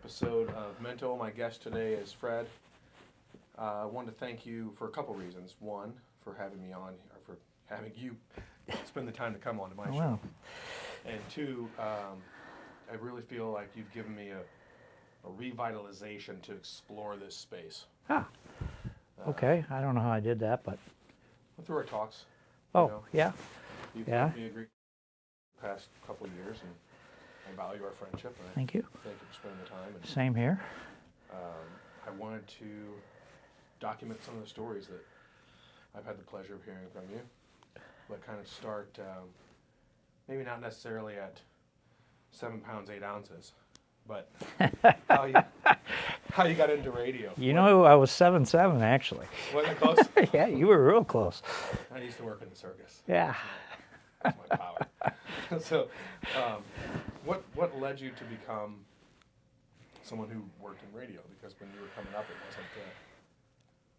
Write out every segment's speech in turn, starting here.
episode of Mento. My guest today is Fred. I wanted to thank you for a couple reasons. One, for having me on, or for having you spend the time to come on to my show. And two, I really feel like you've given me a revitalization to explore this space. Okay. I don't know how I did that, but... Through our talks. Yeah. You've helped me agree the past couple of years, and I value our friendship. And Thank you. Thank you for spending the time. And, Same here. I wanted to document some of the stories that I've had the pleasure of hearing from you, but kind of start, maybe not necessarily at 7 pounds, 8 ounces, but how you got into radio. You know, I was 7'7", actually. Wasn't it close? Yeah, you were real close. I used to work in the circus. Yeah. That's my power. So, what led you to become someone who worked in radio? Because when you were coming up, it wasn't the same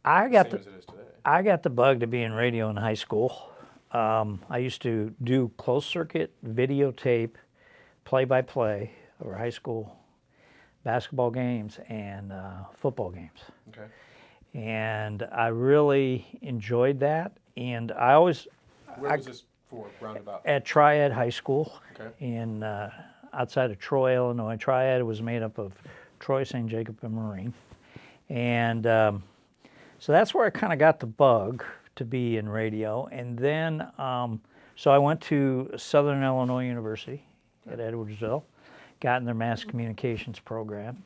as it is today. I got the bug to be in radio in high school. I used to do closed circuit videotape, play-by-play over high school basketball games and football games. Okay. And I really enjoyed that. And I always... Where was this for, roundabout? At Triad High School. Okay. In outside of Troy, Illinois. Triad was made up of Troy, St. Jacob, and Marine. And so that's where I kind of got the bug to be in radio. And then, so I went to Southern Illinois University at Edwardsville, got in their mass communications program.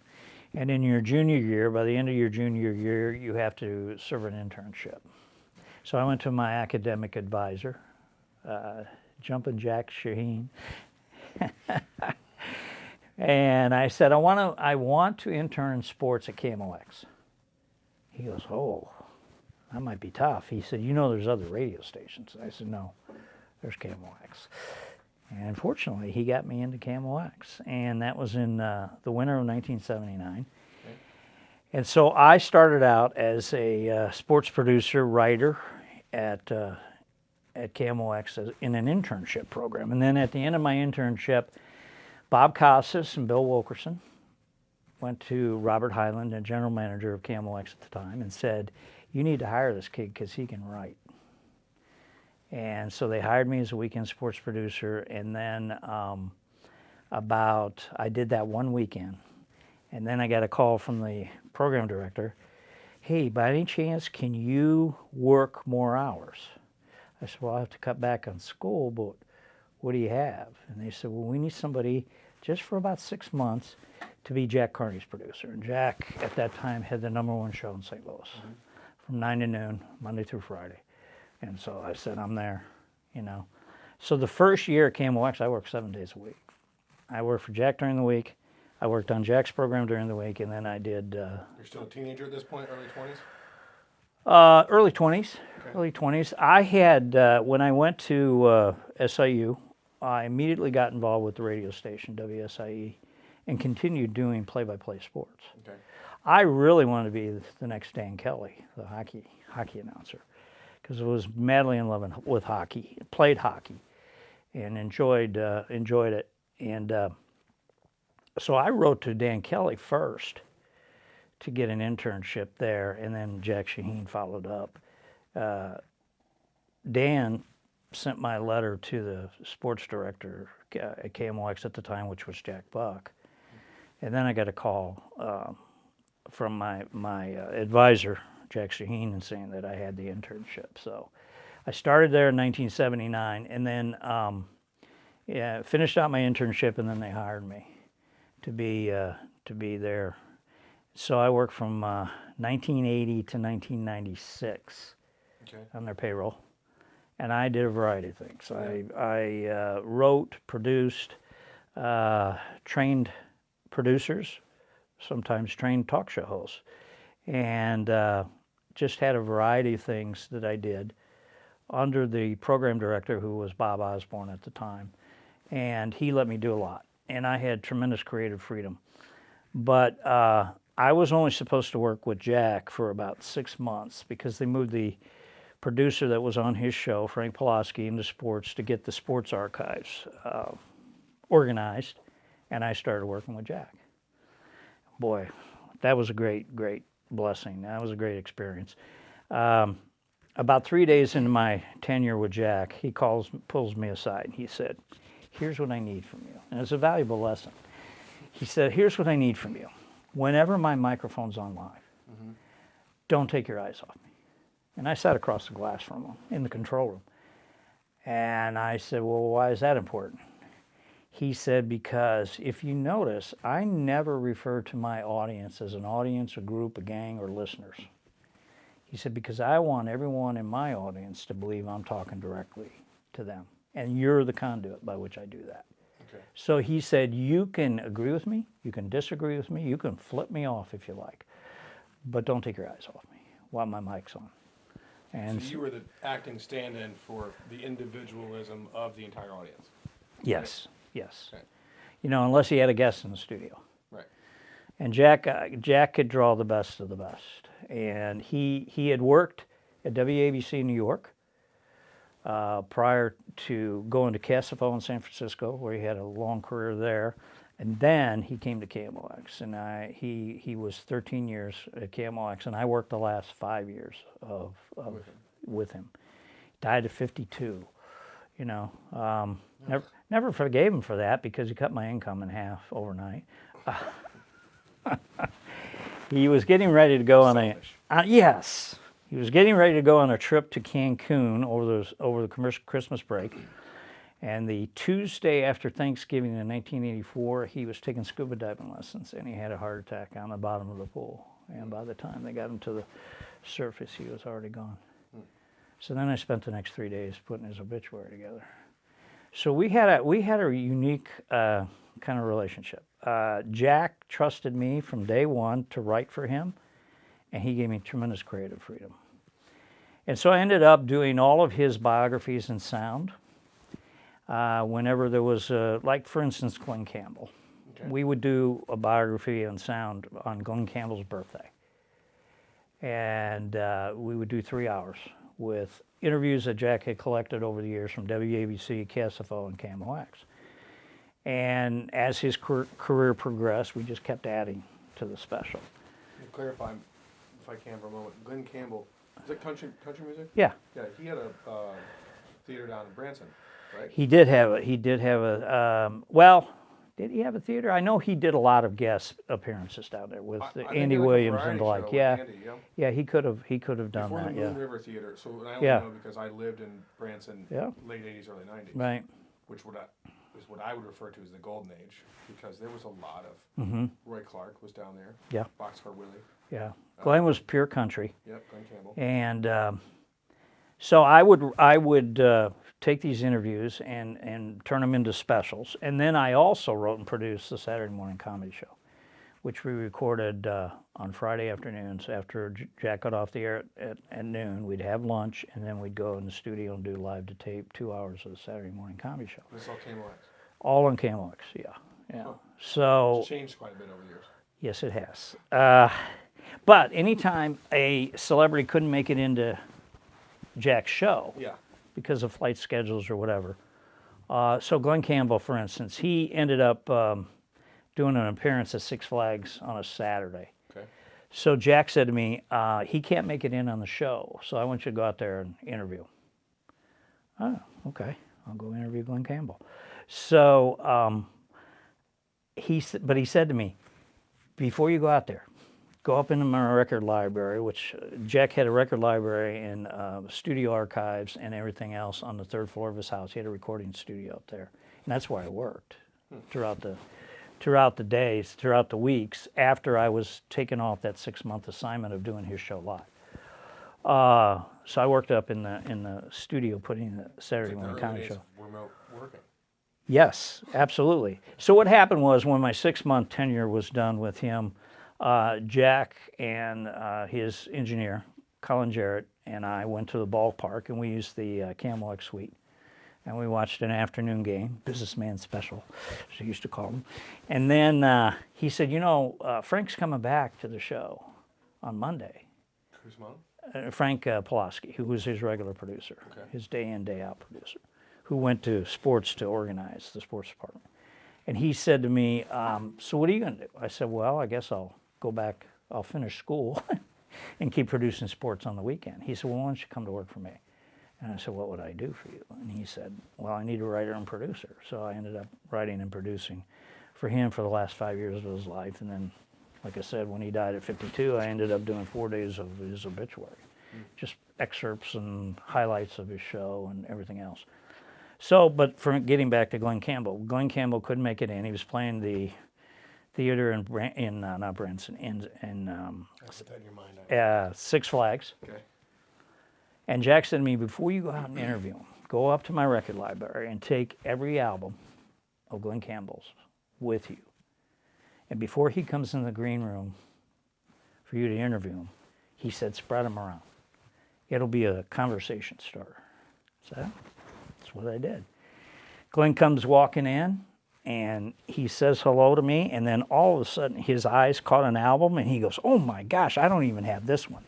And in your junior year, by the end of your junior year, you have to serve an internship. So I went to my academic advisor, Jumpin' Jack Shaheen. And I said, I want to intern in sports at KMOX. He goes, oh, that might be tough. He said, you know there's other radio stations. I said, no, there's KMOX. And fortunately, he got me into KMOX. And that was in the winter of 1979. Okay. And so I started out as a sports producer, writer at KMOX in an internship program. And then at the end of my internship, Bob Costas and Bill Wilkerson went to Robert Hyland, the general manager of KMOX at the time, and said, you need to hire this kid because he can write. And so they hired me as a weekend sports producer, and then I did that one weekend. And then I got a call from the program director, hey, by any chance, can you work more hours? I said, well, I'll have to cut back on school, but what do you have? And they said, well, we need somebody just for about 6 months to be Jack Carney's producer. And Jack, at that time, had the #1 show in St. Louis from 9 to noon, Monday through Friday. And so I said, I'm there, you know. So the first year at KMOX, I worked 7 days a week. I worked for Jack during the week. I worked on Jack's program during the week, and then I did... You're still a teenager at this point, early 20s? Early 20s. Okay. Early 20s. I had, when I went to SIU, I immediately got involved with the radio station, WSIE, and continued doing play-by-play sports. Okay. I really wanted to be the next Dan Kelly, the hockey announcer, because I was madly in love with hockey, played hockey, and enjoyed it. And so I wrote to Dan Kelly first to get an internship there, and then Jack Shaheen followed up. Dan sent my letter to the sports director at KMOX at the time, which was Jack Buck. And then I got a call from my advisor, Jack Shaheen, and saying that I had the internship. So I started there in 1979, and then finished out my internship, and then they hired me to be there. So I worked from 1980 to 1996 on their payroll, and I did a variety of things. I wrote, produced, trained producers, sometimes trained talk show hosts, and just had a variety of things that I did under the program director, who was Bob Osborne at the time, and he let me do a lot, and I had tremendous creative freedom. But I was only supposed to work with Jack for about 6 months because they moved the producer that was on his show, Frank Pulaski, into sports to get the sports archives organized, and I started working with Jack. boy, that was a great blessing. That was a great experience. About 3 days into my tenure with Jack, he pulls me aside, and he said, here's what I need from you. And it's a valuable lesson. He said, here's what I need from you. Whenever my microphone's on live, don't take your eyes off me. And I sat across the glass from him in the control room. And I said, well, why is that important? He said, because if you notice, I never refer to my audience as an audience, a group, a gang, or listeners. He said, because I want everyone in my audience to believe I'm talking directly to them. And you're the conduit by which I do that. Okay. So he said, you can agree with me, you can disagree with me, you can flip me off if you like, but don't take your eyes off me while my mic's on. And so you were the acting stand-in for the individualism of the entire audience? Yes, right? Yes. Okay. You know, unless he had a guest in the studio. Right. And Jack could draw the best of the best. And he had worked at WABC New York prior to going to KSFO in San Francisco, where he had a long career there. And then he came to KMOX, and he was 13 years at KMOX, and I worked the last 5 years with him. Died at 52, you know. Never forgave him for that because he cut my income in half overnight. He was getting ready to go on he was getting ready to go on a trip to Cancun over the Christmas break. And the Tuesday after Thanksgiving in 1984, he was taking scuba diving lessons, and he had a heart attack on the bottom of the pool. And by the time they got him to the surface, he was already gone. So then I spent the next 3 days putting his obituary together. So we had a unique kind of relationship. Jack trusted me from day one to write for him, and he gave me tremendous creative freedom. And so I ended up doing all of his biographies in sound. Whenever there was, like for instance, Glenn Campbell. Okay. We would do a biography on sound on Glenn Campbell's birthday. And we would do 3 hours with interviews that Jack had collected over the years from WABC, KSFO, and KMOX. And as his career progressed, we just kept adding to the special. Can you clarify, if I can for a moment, Glenn Campbell, is it country music? Yeah. Yeah, he had a theater down in Branson. Right. He did have well, did he have a theater? I know he did a lot of guest appearances down there with Andy Williams and the like. Yeah. Andy, yeah, he could have done before that. The Moon River Theater. So I only know because I lived in Branson late 80s, early 90s. Right. Which is what I would refer to as the golden age, because there was a lot of Roy Clark was down there. Yeah. Boxcar Willie. Yeah. Glenn was pure country. Yep, Glenn Campbell. And so I would take these interviews and turn them into specials. And then I also wrote and produced the Saturday morning comedy show, which we recorded on Friday afternoons after Jack got off the air at noon. We'd have lunch, and then we'd go in the studio and do live to tape 2 hours of the Saturday morning comedy show. This is all KMOX? All on KMOX, yeah. Huh. So it's changed quite a bit over the years. Yes, it has. But anytime a celebrity couldn't make it into Jack's show, because of flight schedules or whatever. So Glenn Campbell, for instance, he ended up doing an appearance at Six Flags on a Saturday. Okay. So Jack said to me, he can't make it in on the show, so I want you to go out there and interview. Oh, okay. I'll go interview Glenn Campbell. So he said to me, before you go out there, go up into my record library, which Jack had a record library and studio archives and everything else on the third floor of his house. He had a recording studio up there, and that's where I worked throughout the days, throughout the weeks after I was taken off that 6-month assignment of doing his show live. So I worked up in the studio putting the Saturday morning comedy show. Remote working. Yes, absolutely. So what happened was when my 6-month tenure was done with him, Jack and his engineer, Colin Jarrett, and I went to the ballpark, and we used the KMOX suite. And we watched an afternoon game, businessman special, as he used to call them. And then he said, Frank's coming back to the show on Monday. Who's mom? Frank Pulaski, who was his regular producer, his day in, day out producer, who went to sports to organize the sports department. And he said to me, so what are you going to do? I said, well, I guess I'll go back, I'll finish school and keep producing sports on the weekend. He said, well, why don't you come to work for me? And I said, what would I do for you? And he said, well, I need a writer and producer. So I ended up writing and producing for him for the last 5 years of his life. And then, like I said, when he died at 52, I ended up doing 4 days of his obituary. Just excerpts and highlights of his show and everything else. So, but for getting back to Glenn Campbell couldn't make it in. He was playing the theater in not Branson, in Six Flags. Okay. And Jack said to me, before you go out and interview him, go up to my record library and take every album of Glenn Campbell's with you. And before he comes in the green room for you to interview him, he said, spread them around. It'll be a conversation starter. So that's what I did. Glenn comes walking in, and he says hello to me, and then all of a sudden his eyes caught an album, and he goes, oh my gosh, I don't even have this one.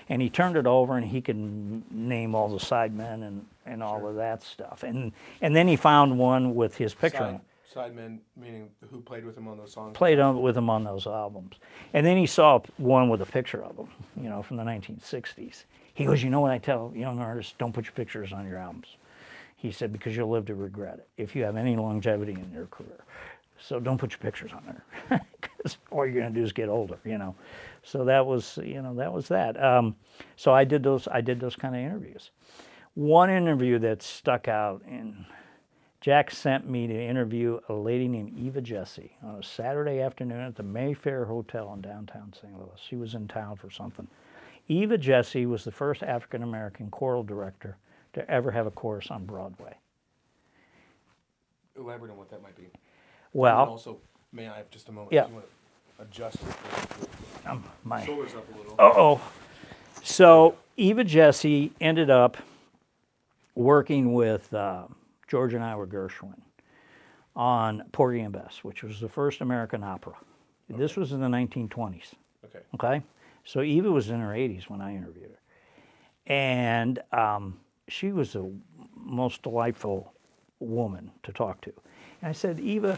And he turned it over, and he could name all the sidemen and all of that stuff. And then he found one with his picture on it. Sidemen, meaning who played with him on those songs? Played with him on those albums. And then he saw one with a picture of him, from the 1960s. He goes, you know what I tell young artists? Don't put your pictures on your albums. He said, because you'll live to regret it if you have any longevity in your career. So don't put your pictures on there, because all you're going to do is get older, So that was, that. So I did those kind of interviews. One interview that stuck out, and Jack sent me to interview a lady named Eva Jesse on a Saturday afternoon at the Mayfair Hotel in downtown St. Louis. She was in town for something. Eva Jesse was the first African-American choral director to ever have a chorus on Broadway. Elaborate on what that might be. Well, and also, may I have just a moment? Yeah. You want to adjust my shoulders up a little. Uh-oh. So Eva Jesse ended up working with George and Ira Gershwin on Porgy and Bess, which was the first American opera. Okay. This was in the 1920s. Okay? So Eva was in her 80s when I interviewed her. And she was the most delightful woman to talk to. And I said, Eva,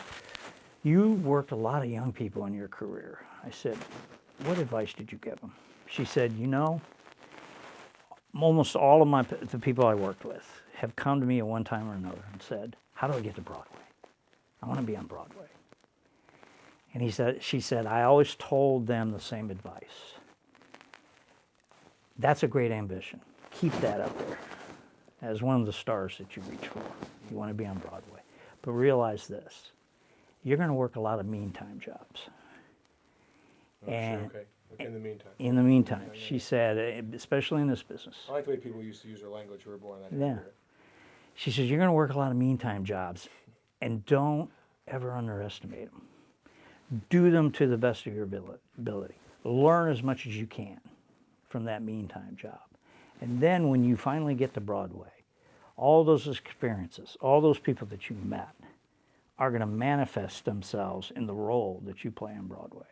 you worked a lot of young people in your career. I said, what advice did you give them? She said, almost all of the people I worked with have come to me at one time or another and said, how do I get to Broadway? I want to be on Broadway. And she said, I always told them the same advice. That's a great ambition. Keep that up there as one of the stars that you reach for. You want to be on Broadway. But realize this, you're going to work a lot of meantime jobs. And sure, okay. In the meantime. In the meantime, she said, especially in this business. I like the way people used to use their language who were born in that Yeah. period. She says, you're going to work a lot of meantime jobs, and don't ever underestimate them. Do them to the best of your ability. Learn as much as you can from that meantime job. And then when you finally get to Broadway, all those experiences, all those people that you met are going to manifest themselves in the role that you play on Broadway.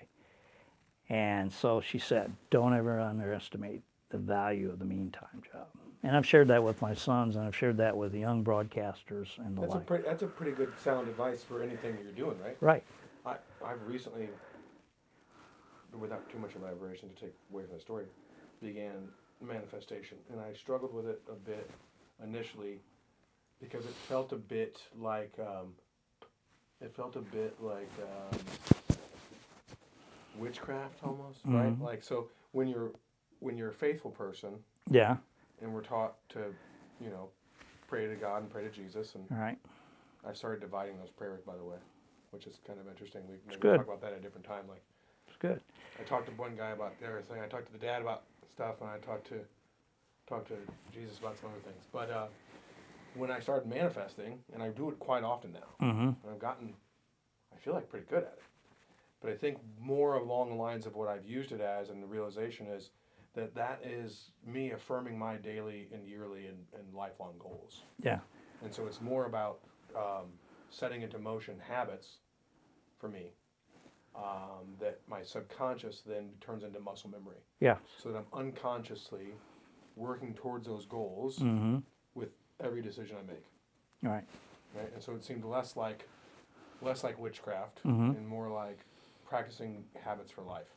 And so she said, don't ever underestimate the value of the meantime job. And I've shared that with my sons, and I've shared that with the young broadcasters and the like. That's a pretty good sound advice for anything that you're doing, right? Right. I've recently, without too much elaboration to take away from the story, began manifestation. And I struggled with it a bit initially because it felt a bit like witchcraft almost, Mm-hmm. right? Like, so when you're a faithful person, Yeah. and we're taught to, pray to God and pray to Jesus, and All right. I've started dividing those prayers, by the way, which is kind of interesting. We maybe good. talk about that at a different time. Like, It's good. I talked to one guy about everything. I talked to the dad about stuff, and I talked to Jesus about some other things. But when I started manifesting, and I do it quite often now, Mm-hmm. and I feel like pretty good at it. But I think more along the lines of what I've used it as, and the realization is that is me affirming my daily and yearly and lifelong goals. Yeah. And so it's more about setting into motion habits for me that my subconscious then turns into muscle memory. Yeah. So that I'm unconsciously working towards those goals Mm-hmm. with every decision I make. All right. Right? And so it seemed less like less like witchcraft and more like practicing habits for life.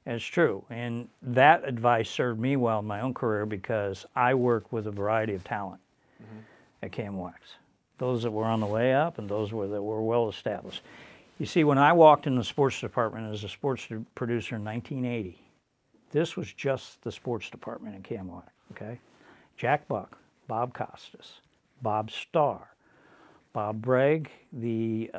It's true. And that advice served me well in my own career because I worked with a variety of talent at KMOX. Those that were on the way up and those that were well established. You see, when I walked in the sports department as a sports producer in 1980, this was just the sports department at KMOX, okay? Jack Buck, Bob Costas, Bob Starr, Bob Bragg, the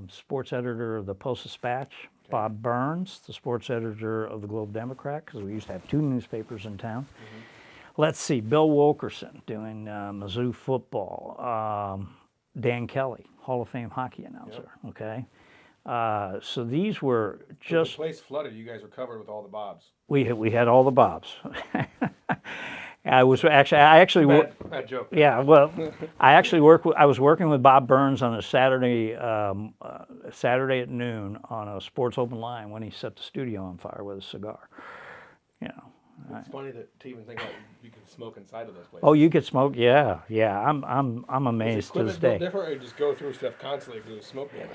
sports editor of the Post-Dispatch, Bob Burns, the sports editor of the Globe Democrat, because we used to have 2 newspapers in town. Let's see, Bill Wilkerson doing Mizzou football, Dan Kelly, Hall of Fame hockey announcer, okay? So these were just... The place flooded. You guys were covered with all the Bobs. We had all the Bobs. I actually bad joke. Yeah, well, I was working with Bob Burns on a Saturday at noon on a sports open line when he set the studio on fire with a cigar. You know. It's funny to even think that you can smoke inside of those places. Oh, you could smoke? Yeah. I'm amazed to this day. Is different, or you just go through stuff constantly because of smoke damage?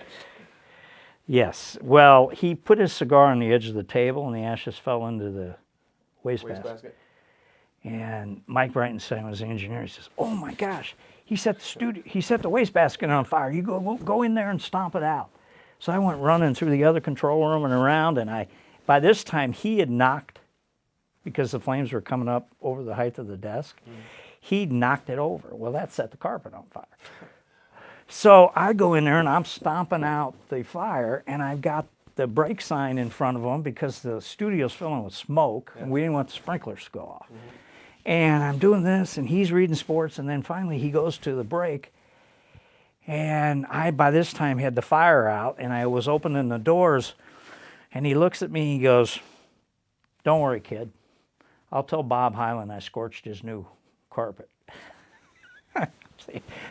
Yes. Well, he put his cigar on the edge of the table, and the ashes fell into the wastebasket. And Mike Brightenstein was the engineer. He says, "Oh my gosh, he set the wastebasket on fire. You go in there and stomp it out." So I went running through the other control room and around, and by this time he had knocked, because the flames were coming up over the height of the desk, he knocked it over. Well, that set the carpet on fire. So I go in there and I'm stomping out the fire, and I've got the brake sign in front of him because the studio's filling with smoke, and we didn't want the sprinklers to go off. And I'm doing this, and he's reading sports, and then finally he goes to the break, and I, by this time, had the fire out, and I was opening the doors, and he looks at me, and he goes, "Don't worry, kid. I'll tell Bob Hyland I scorched his new carpet."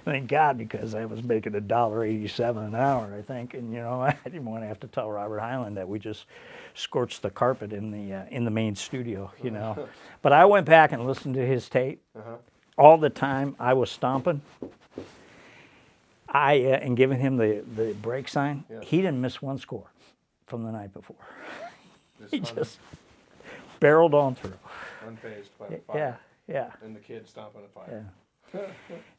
Thank God, because I was making $1.87 an hour, I think, and I didn't want to have to tell Robert Hyland that we just scorched the carpet in the main studio, But I went back and listened to his tape. All the time I was stomping, and giving him the break sign. He didn't miss one score from the night before. He just barreled on through. Unfazed by the fire. Yeah. And the kid stomping the fire. Yeah.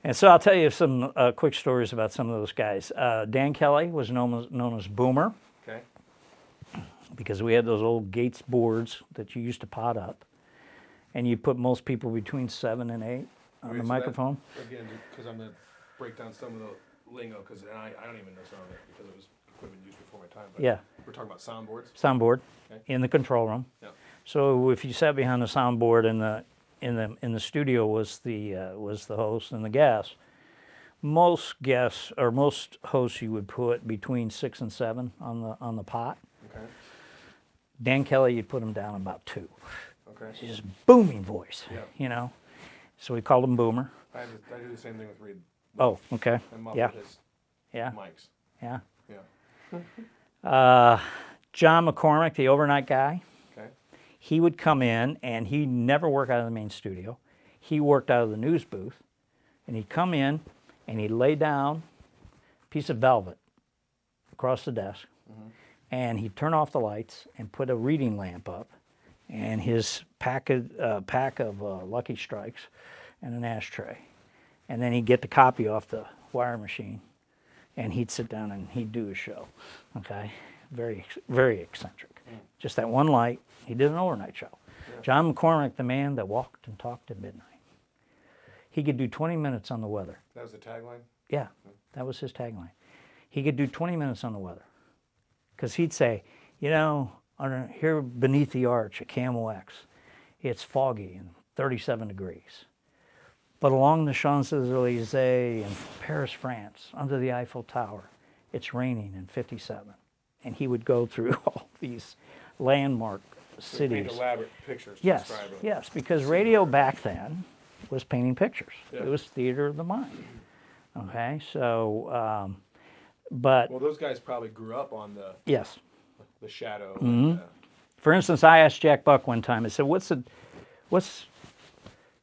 And so I'll tell you some quick stories about some of those guys. Dan Kelly was known as Boomer. Okay. Because we had those old Gates boards that you used to pot up, and you put most people between 7 and 8 on the microphone. Again, because I'm going to break down some of the lingo, because I don't even know some of it because it was equipment used before my time. But yeah. We're talking about soundboards. Soundboard in the control room. Yeah. So if you sat behind the soundboard in the studio was the host and the guest. Most guests or most hosts you would put between 6 and 7 on the pot. Okay. Dan Kelly, you'd put him down about 2. Okay. He's just booming voice, Yeah. So we called him Boomer. I do the same thing with Reed. Oh, okay. And muffled his Yeah. mics. Yeah. Yeah. John McCormick, the overnight guy. Okay. He would come in, and he never worked out of the main studio. He worked out of the news booth, and he'd come in, and he'd lay down a piece of velvet across the desk, and he'd turn off the lights and put a reading lamp up, and his pack of Lucky Strikes, and an ashtray, and then he'd get the copy off the wire machine, and he'd sit down and he'd do his show. Okay, very very eccentric. Just that one light. He did an overnight show. Yeah. John McCormick, the man that walked and talked at midnight. He could do 20 minutes on the weather. That was the tagline? Yeah, that was his tagline. He could do 20 minutes on the weather. Because he'd say, here beneath the arch at KMOX, it's foggy and 37 degrees. But along the Champs-Elysees in Paris, France, under the Eiffel Tower, it's raining and 57. And he would go through all these landmark cities. Paint elaborate pictures. Yes, because radio back then was painting pictures. Yeah. It was theater of the mind. Okay, so, but... Well, those guys probably grew up on the shadow. Mm-hmm. For instance, I asked Jack Buck one time, I said,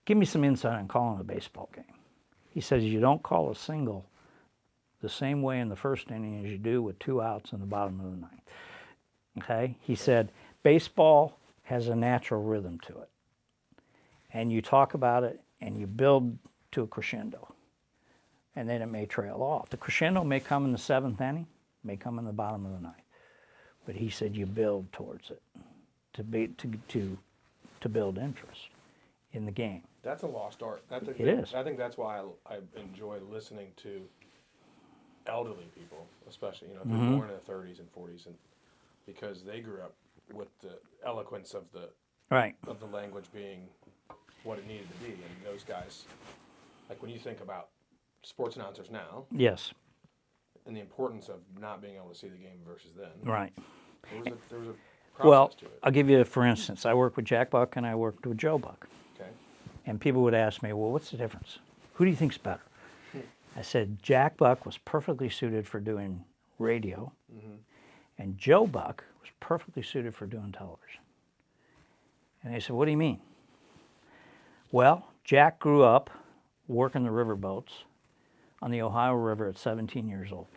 give me some insight on calling a baseball game. He says, you don't call a single the same way in the first inning as you do with 2 outs in the bottom of the ninth. Okay? He said, baseball has a natural rhythm to it. And you talk about it and you build to a crescendo. And then it may trail off. The crescendo may come in the 7th inning, may come in the bottom of the ninth. But he said you build towards it to build interest in the game. That's a lost art. It is. I think that's why I enjoy listening to elderly people, especially, if they're born in the 30s and 40s, and because they grew up with the eloquence of the language being what it needed to be. And those guys, like when you think about sports announcers now, yes, and the importance of not being able to see the game versus then, right. There was a process to it. I'll give you, for instance, I worked with Jack Buck and I worked with Joe Buck. Okay. And people would ask me, well, what's the difference? Who do you think's better? I said, Jack Buck was perfectly suited for doing radio, and Joe Buck was perfectly suited for doing television. And they said, what do you mean? Well, Jack grew up working the riverboats on the Ohio River at 17 years old.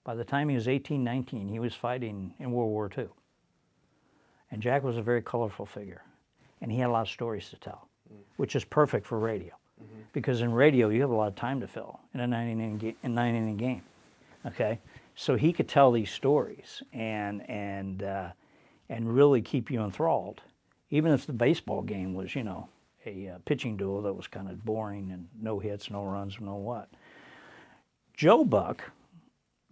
By the time he was 18, 19, he was fighting in World War II. And Jack was a very colorful figure. And he had a lot of stories to tell, which is perfect for radio. Because in radio, you have a lot of time to fill in a 9-inning game. Okay? So he could tell these stories and really keep you enthralled. Even if the baseball game was, a pitching duel that was kind of boring and no hits, no runs, no what. Joe Buck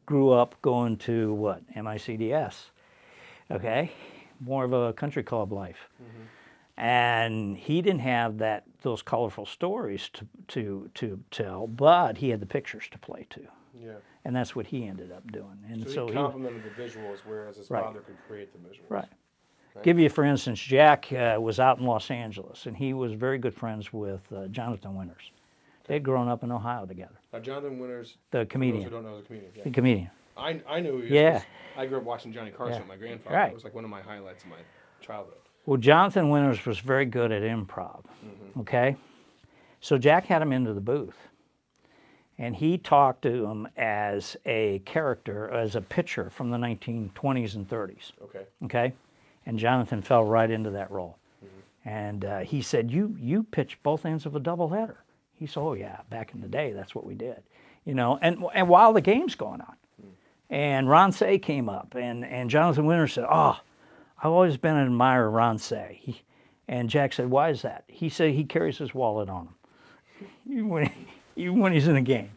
grew up going to what? MICDS. Okay? More of a country club life. And he didn't have those colorful stories to tell, but he had the pictures to play to. Yeah. And that's what he ended up doing. And so he complemented the visuals, whereas his father could create the visuals. Right. Give you, for instance, Jack was out in Los Angeles, and he was very good friends with Jonathan Winters. They'd grown up in Ohio together. Jonathan Winters, the comedian. For those who don't know, is a comedian. Yeah. The comedian. I knew who he was. Yeah. I grew up watching Johnny Carson with my grandfather. Right. It was like one of my highlights of my childhood. Well, Jonathan Winters was very good at improv, okay? So Jack had him into the booth, and he talked to him as a character, as a pitcher from the 1920s and 30s. Okay? And Jonathan fell right into that role. And he said, you pitched both ends of a doubleheader. He said, oh, yeah, back in the day, that's what we did. And while the game's going on. And Ron Say came up, and Jonathan Winters said, oh, I've always been an admirer of Ron Say. And Jack said, why is that? He said he carries his wallet on him, even when he's in a game.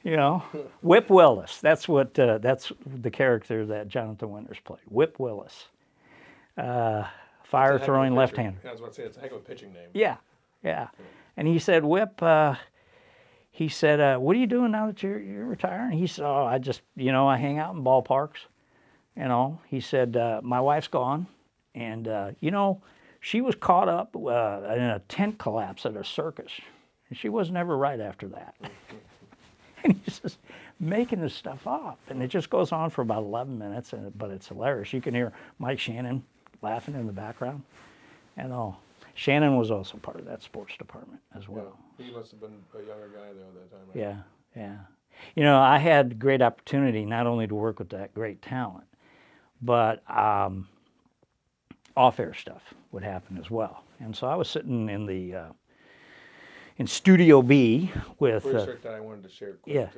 Yeah. Whip Willis, that's the character that Jonathan Winters played. Whip Willis. Fire-throwing left-hander. I was about to say, it's a heck of a pitching name. Yeah. And he said, Whip, what are you doing now that you're retiring? He said, oh, I just, I hang out in ballparks. He said, my wife's gone, and, she was caught up in a tent collapse at a circus, and she was never right after that. And he's just making this stuff up, and it just goes on for about 11 minutes, but it's hilarious. You can hear Mike Shannon laughing in the background, and all. Shannon was also part of that sports department as well. Yeah, he must have been a younger guy there at that time. Right? Yeah. I had great opportunity not only to work with that great talent, but off-air stuff would happen as well. And so I was sitting in Studio B with... Research that I wanted to share quick.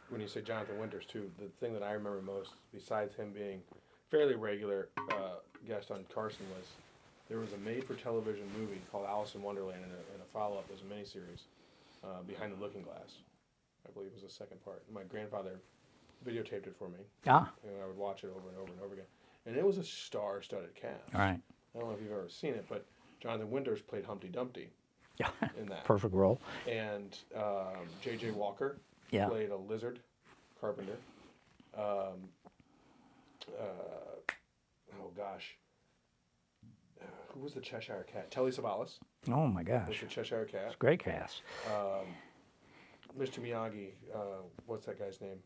When you say Jonathan Winters, too, the thing that I remember most, besides him being fairly regular guest on Carson, was there was a made-for-television movie called Alice in Wonderland, and a follow-up was a miniseries, Behind the Looking Glass. I believe it was the second part. My grandfather videotaped it for me. And I would watch it over and over and over again. And it was a star-studded cast. All right. I don't know if you've ever seen it, but Jonathan Winters played Humpty Dumpty in that. Perfect role. And J.J. Walker played a lizard carpenter. Who was the Cheshire Cat? Telly Savalas. Oh, my gosh. Was the Cheshire Cat. It's a great cast. Mr. Miyagi, what's that guy's name?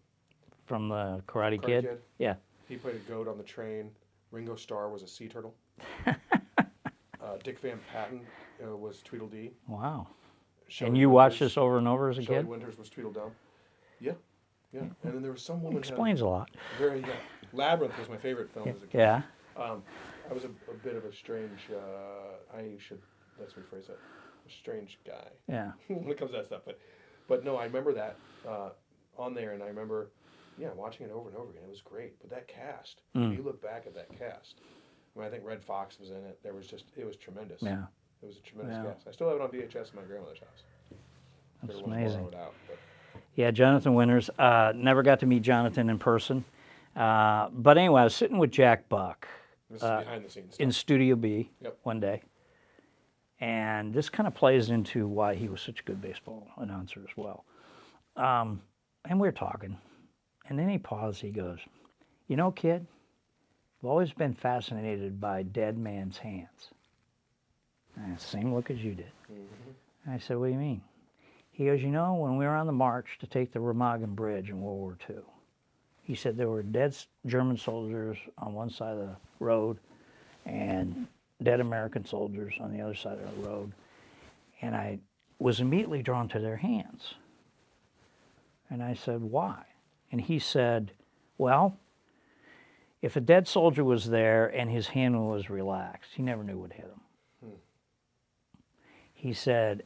From the Karate Kid? Yeah. He played a goat on the train. Ringo Starr was a sea turtle. Dick Van Patten was Tweedledee. Wow. Shelley and you watched this over and over as a Shelley kid? Winters was Tweedledum. Yeah, yeah. And then there was some woman. Explains a lot. Labyrinth was my favorite film as a kid. Yeah. I was a bit of a strange. Let's rephrase that. A strange guy. Yeah. When it comes to that stuff, but no, I remember that on there, and I remember, watching it over and over again. It was great. But that cast, if you look back at that cast, I think Red Fox was in it. It was tremendous. Yeah. It was a tremendous cast. I still have it on VHS in my grandmother's house. That's amazing. But. Yeah, Jonathan Winters. Never got to meet Jonathan in person. But anyway, I was sitting with Jack Buck This is behind the scenes in stuff. Studio B Yep. one day. And this kind of plays into why he was such a good baseball announcer as well. And we were talking. And then he paused. He goes, "You know, kid, I've always been fascinated by dead man's hands." And same look as you did. Mm-hmm. I said, "What do you mean?" He goes, "You know, when we were on the march to take the Remagen Bridge in World War II, he said there were dead German soldiers on one side of the road and dead American soldiers on the other side of the road. And I was immediately drawn to their hands." And I said, "Why?" And he said, "Well, if a dead soldier was there and his hand was relaxed, he never knew what hit him." He said,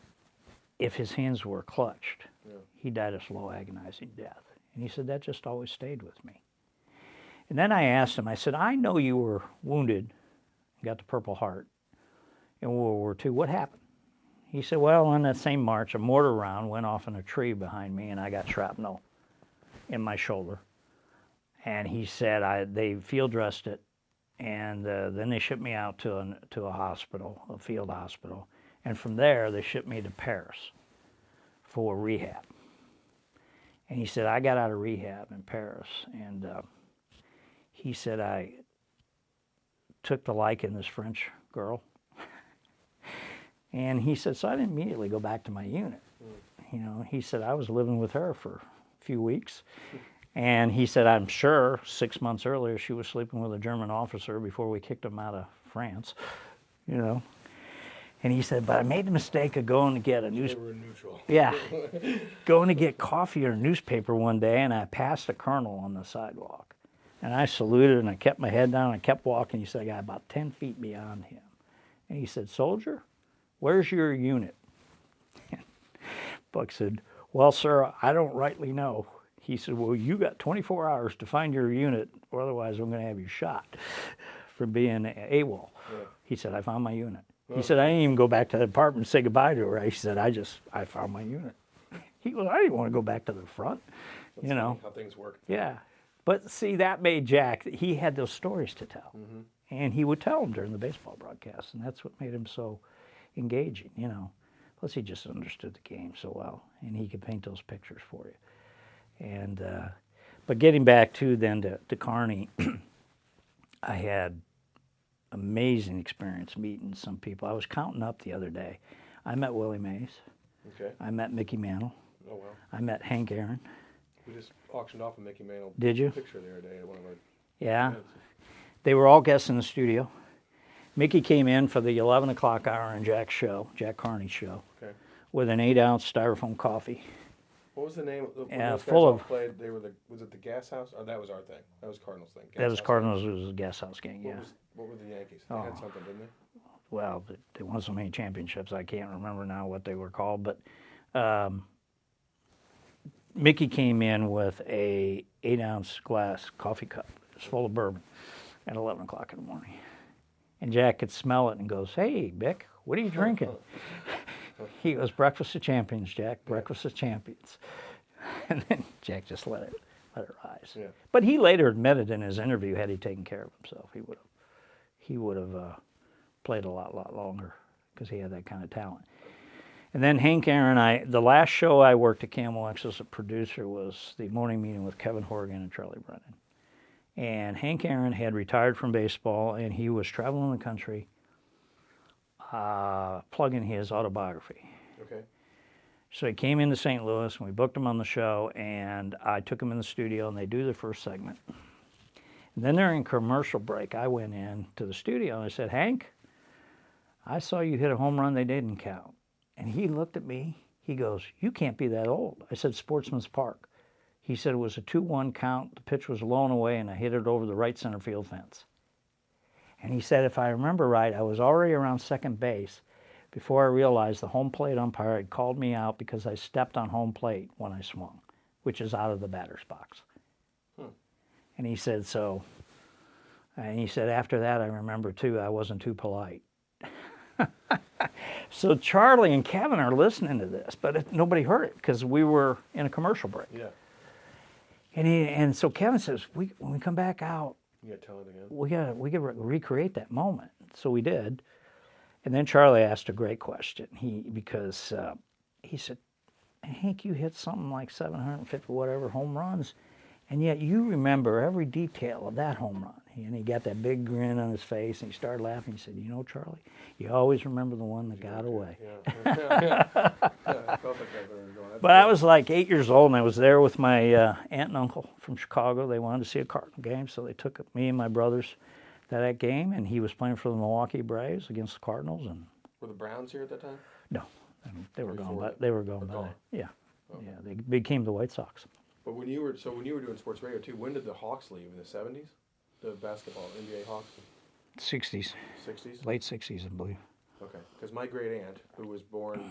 if his hands were clutched, he died a slow, agonizing death. And he said, that just always stayed with me. And then I asked him, I said, "I know you were wounded, got the Purple Heart in World War II. What happened?" He said, "Well, on that same march, a mortar round went off in a tree behind me, and I got shrapnel in my shoulder." And he said, they field dressed it, and then they shipped me out to a hospital, a field hospital. And from there, they shipped me to Paris for rehab. And he said, I got out of rehab in Paris, and he said, I took the liking to this French girl. And he said, so I didn't immediately go back to my unit. You know, he said, I was living with her for a few weeks. And he said, I'm sure 6 months earlier she was sleeping with a German officer before we kicked him out of France, you know. And he said, but I made the mistake of going to get a newspaper. They were neutral. Yeah. Going to get coffee or a newspaper one day, and I passed a colonel on the sidewalk. And I saluted, and I kept my head down, and I kept walking. He said, I got about 10 feet beyond him. And he said, soldier, where's your unit? Buck said, well, sir, I don't rightly know. He said, well, you got 24 hours to find your unit, or otherwise I'm going to have you shot for being AWOL. Yeah. He said, I found my unit. He said, I didn't even go back to the apartment and say goodbye to her. He said, I found my unit. He goes, I didn't want to go back to the front. That's you know how things work. Yeah. But see, that made Jack, he had those stories to tell. Mm-hmm. And he would tell them during the baseball broadcast. And that's what made him so engaging, you know. Plus, he just understood the game so well. And he could paint those pictures for you. And, but getting back to then to Kearney, I had amazing experience meeting some people. I was counting up the other day. I met Willie Mays. Okay. I met Mickey Mantle. Oh, wow. I met Hank Aaron. We just auctioned off a Mickey Mantle picture the other day at one of our Yeah. events. They were all guests in the studio. Mickey came in for the 11 o'clock hour on Jack's show, Jack Kearney's show, with an 8-ounce styrofoam coffee. What was the name of the when Yeah, those guys full all of- played? They were was it the Gas House? Oh, that was our thing. That was Cardinals thing. That was House Cardinals, it was a guest house gang, Thing. yeah. What were the Yankees? They had something, didn't they? Well, they won so many championships, I can't remember now what they were called, but Mickey came in with a 8-ounce glass coffee cup. It was full of bourbon at 11 o'clock in the morning. And Jack could smell it and goes, hey, Bick, what are you drinking? He goes, breakfast of champions, Jack, breakfast of champions. And then Jack just let it rise. Yeah. But he later admitted in his interview, had he taken care of himself, he would have played a lot longer because he had that kind of talent. And then Hank Aaron, the last show I worked at KMOX as a producer was the morning meeting with Kevin Horgan and Charlie Brennan. And Hank Aaron had retired from baseball, and he was traveling the country plugging his autobiography. Okay. So he came into St. Louis, and we booked him on the show, and I took him in the studio, and they do the first segment. And then during commercial break, I went in to the studio, and I said, Hank, I saw you hit a home run they didn't count. And he looked at me. He goes, you can't be that old. I said, Sportsman's Park. He said it was a 2-1 count. The pitch was low and away, and I hit it over the right center field fence. And he said, if I remember right, I was already around second base before I realized the home plate umpire had called me out because I stepped on home plate when I swung, which is out of the batter's box. And he said, after that, I remember, too, I wasn't too polite. So Charlie and Kevin are listening to this, but nobody heard it because we were in a commercial break. Yeah. And so Kevin says, when we come back out, You gotta tell it again. we gotta recreate that moment. So we did. And then Charlie asked a great question. Because he said, Hank, you hit something like 750 whatever home runs, and yet you remember every detail of that home run. And he got that big grin on his face, and he started laughing. He said, you know, Charlie, you always remember the one that got away. Yeah. I felt like I better go. But I was like 8 years old, and I was there with my aunt and uncle from Chicago. They wanted to see a Cardinal game, so they took me and my brothers to that game, and he was playing for the Milwaukee Braves against the Cardinals. And were the Browns here at that time? no, they were Before gone. that? They were gone by Gone. then. Yeah, Okay. yeah, they became the White Sox. But when you were doing sports radio too, when did the Hawks leave? In the 70s? The basketball NBA Hawks? 60s, 60s? late 60s, I believe. Okay, because my great aunt, who was born,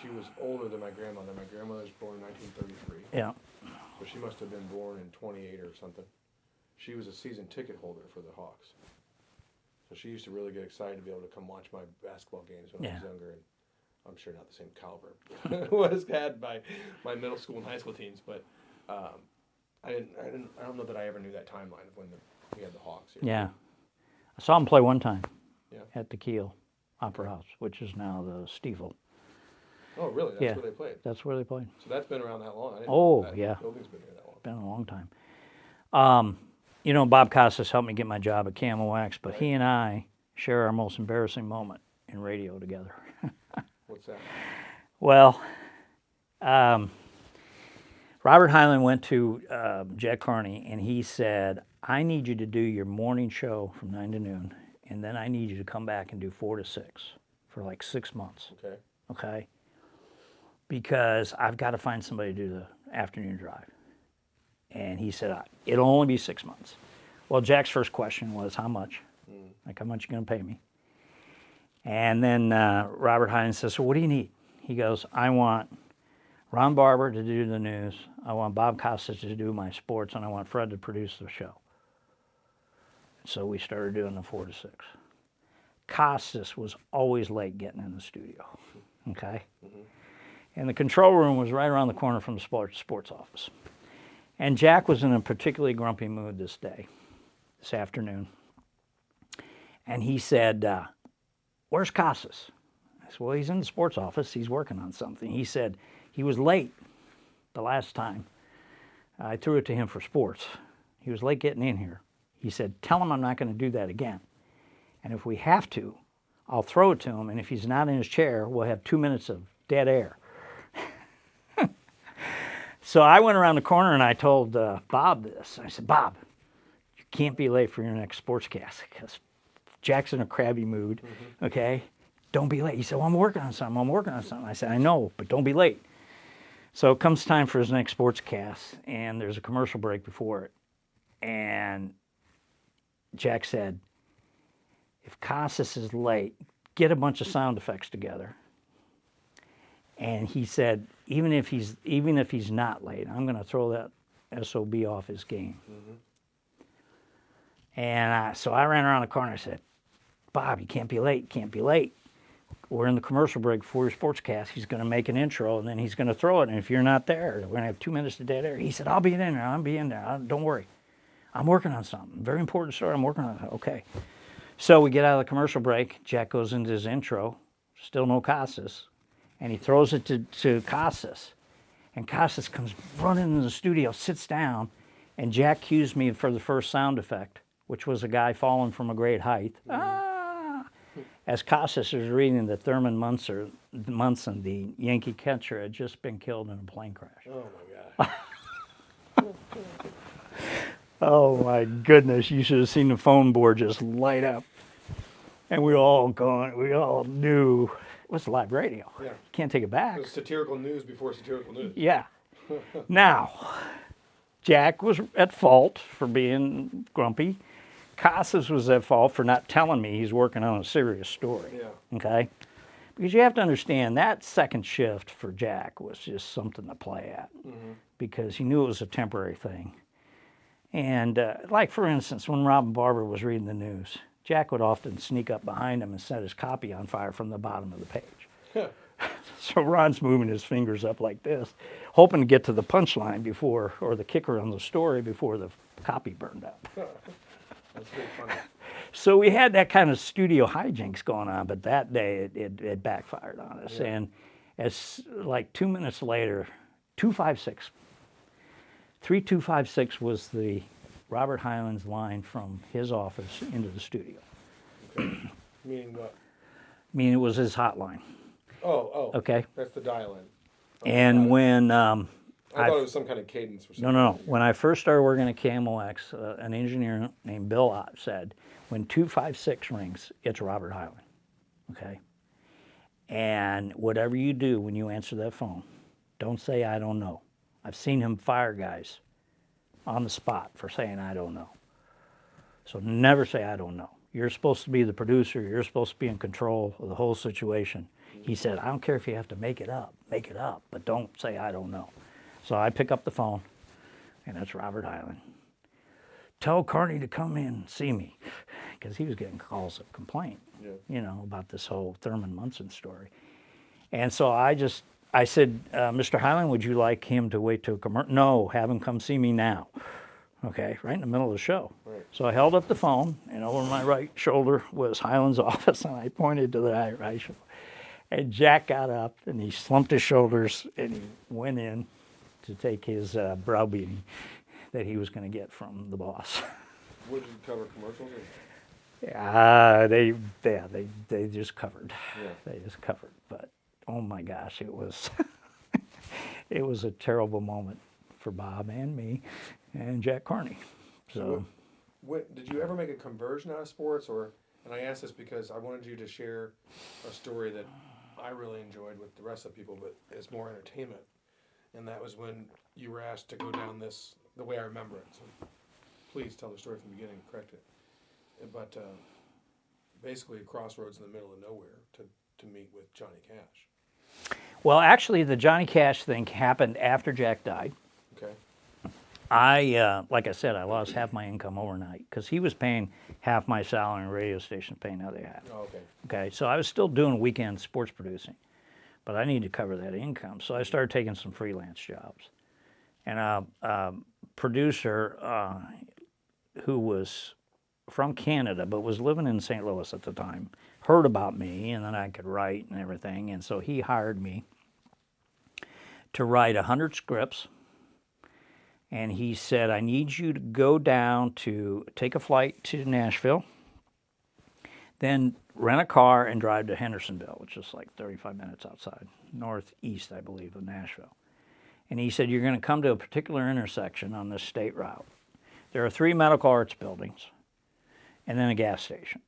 she was older than my grandmother. My grandmother was born in 1933. Yeah. So she must have been born in 28 or something. She was a season ticket holder for the Hawks. So she used to really get excited to be able to come watch my basketball games when I was younger. And I'm sure not the same caliber was had by my middle school and high school teams, but I don't know that I ever knew that timeline of when we had the Hawks here. Yeah. I saw him play one time at the Kiel Opera House, which is now the Stiefel. Oh, really? That's where they played? That's where they played. So that's been around that long? I didn't Oh, know that. yeah. The building's been here that long. Been a long time. You know, Bob Costas helped me get my job at KMOX, but he and I share our most embarrassing moment in radio together. What's that? Well, Robert Hyland went to Jack Carney, and he said, I need you to do your morning show from 9 to noon, and then I need you to come back and do 4 to 6 for like 6 months. Okay. Okay? Because I've got to find somebody to do the afternoon drive. And he said, it'll only be 6 months. Well, Jack's first question was, how much? Like, how much you going to pay me? And then Robert Hines says, so what do you need? He goes, I want Ron Barber to do the news. I want Bob Costas to do my sports, and I want Fred to produce the show. So we started doing the 4 to 6. Costas was always late getting in the studio, okay? And the control room was right around the corner from the sports office. And Jack was in a particularly grumpy mood this afternoon. And he said, where's Costas? I said, well, he's in the sports office. He's working on something. He said, he was late the last time. I threw it to him for sports. He was late getting in here. He said, tell him I'm not going to do that again. And if we have to, I'll throw it to him. And if he's not in his chair, we'll have 2 minutes of dead air. So I went around the corner and I told Bob this. I said, Bob, you can't be late for your next sportscast because Jack's in a crabby mood, okay? Don't be late. He said, well, I'm working on something. I said, I know, but don't be late. So it comes time for his next sportscast, and there's a commercial break before it. And Jack said, if Costas is late, get a bunch of sound effects together. And he said, even if he's not late, I'm going to throw that SOB off his game. And so I ran around the corner. I said, Bob, you can't be late. We're in the commercial break before your sportscast. He's going to make an intro, and then he's going to throw it. And if you're not there, we're going to have 2 minutes of dead air. He said, I'll be in there. Don't worry. I'm working on something. Very important story. I'm working on it. Okay. So we get out of the commercial break. Jack goes into his intro. Still no Costas. And he throws it to Costas. And Costas comes running into the studio, sits down, and Jack cues me for the first sound effect, which was a guy falling from a great height. As Costas was reading that Thurman Munson, the Yankee catcher, had just been killed in a plane crash. Oh, my God. Oh, my goodness. You should have seen the phone board just light up. And we all knew it was live radio. Yeah. Can't take it back. It was satirical news before satirical news. Yeah. Now, Jack was at fault for being grumpy. Costas was at fault for not telling me he's working on a serious story. Yeah. Okay? Because you have to understand that second shift for Jack was just something to play at because he knew it was a temporary thing. And like, for instance, when Robin Barber was reading the news, Jack would often sneak up behind him and set his copy on fire from the bottom of the page. So Ron's moving his fingers up like this, hoping to get to the punchline before, or the kicker on the story before the copy burned up. That's pretty funny. So we had that kind of studio hijinks going on, but that day it backfired on us. Yeah. And as like 2 minutes later, 256, 3256 was the Robert Hyland's line from his office into the studio. Okay. Meaning what? Meaning it was his hotline. Oh. Okay. That's the dial-in. And when I thought it was some kind of cadence or something. No. When I first started working at KMOX, an engineer named Bill Ott said, when 256 rings, it's Robert Hyland. Okay? And whatever you do when you answer that phone, don't say, I don't know. I've seen him fire guys on the spot for saying, I don't know. So never say, I don't know. You're supposed to be the producer. You're supposed to be in control of the whole situation. He said, I don't care if you have to make it up, but don't say, I don't know. So I pick up the phone, and that's Robert Hyland. Tell Carney to come in and see me, because he was getting calls of complaint, about this whole Thurman Munson story. And so I said, Mr. Hyland, would you like him to wait till commercial? No, have him come see me now. Okay, right in the middle of the show. Right. So I held up the phone, and over my right shoulder was Hyland's office, and I pointed to the right shoulder. And Jack got up, and he slumped his shoulders, and he went in to take his browbeating that he was going to get from the boss. What did you cover, commercials? They just covered. Yeah. They just covered. But oh my gosh, it was it was a terrible moment for Bob and me and Jack Carney. So what did you ever make a conversion out of sports, or? And I asked this because I wanted you to share a story that I really enjoyed with the rest of the people, but it's more entertainment. And that was when you were asked to go down the way I remember it. So please tell the story from the beginning, correct it. But basically a crossroads in the middle of nowhere to meet with Johnny Cash. Well, actually, the Johnny Cash thing happened after Jack died. Okay. Like I said, I lost half my income overnight because he was paying half my salary and radio station paying the other half. Oh, okay. Okay, so I was still doing weekend sports producing, but I needed to cover that income. So I started taking some freelance jobs. And a producer who was from Canada but was living in St. Louis at the time heard about me and that I could write and everything. And so he hired me to write 100 scripts. And he said, I need you to go down to take a flight to Nashville, then rent a car and drive to Hendersonville, which is like 35 minutes outside, northeast, I believe, of Nashville. And he said, you're going to come to a particular intersection on this state route. There are 3 medical arts buildings and then a gas station.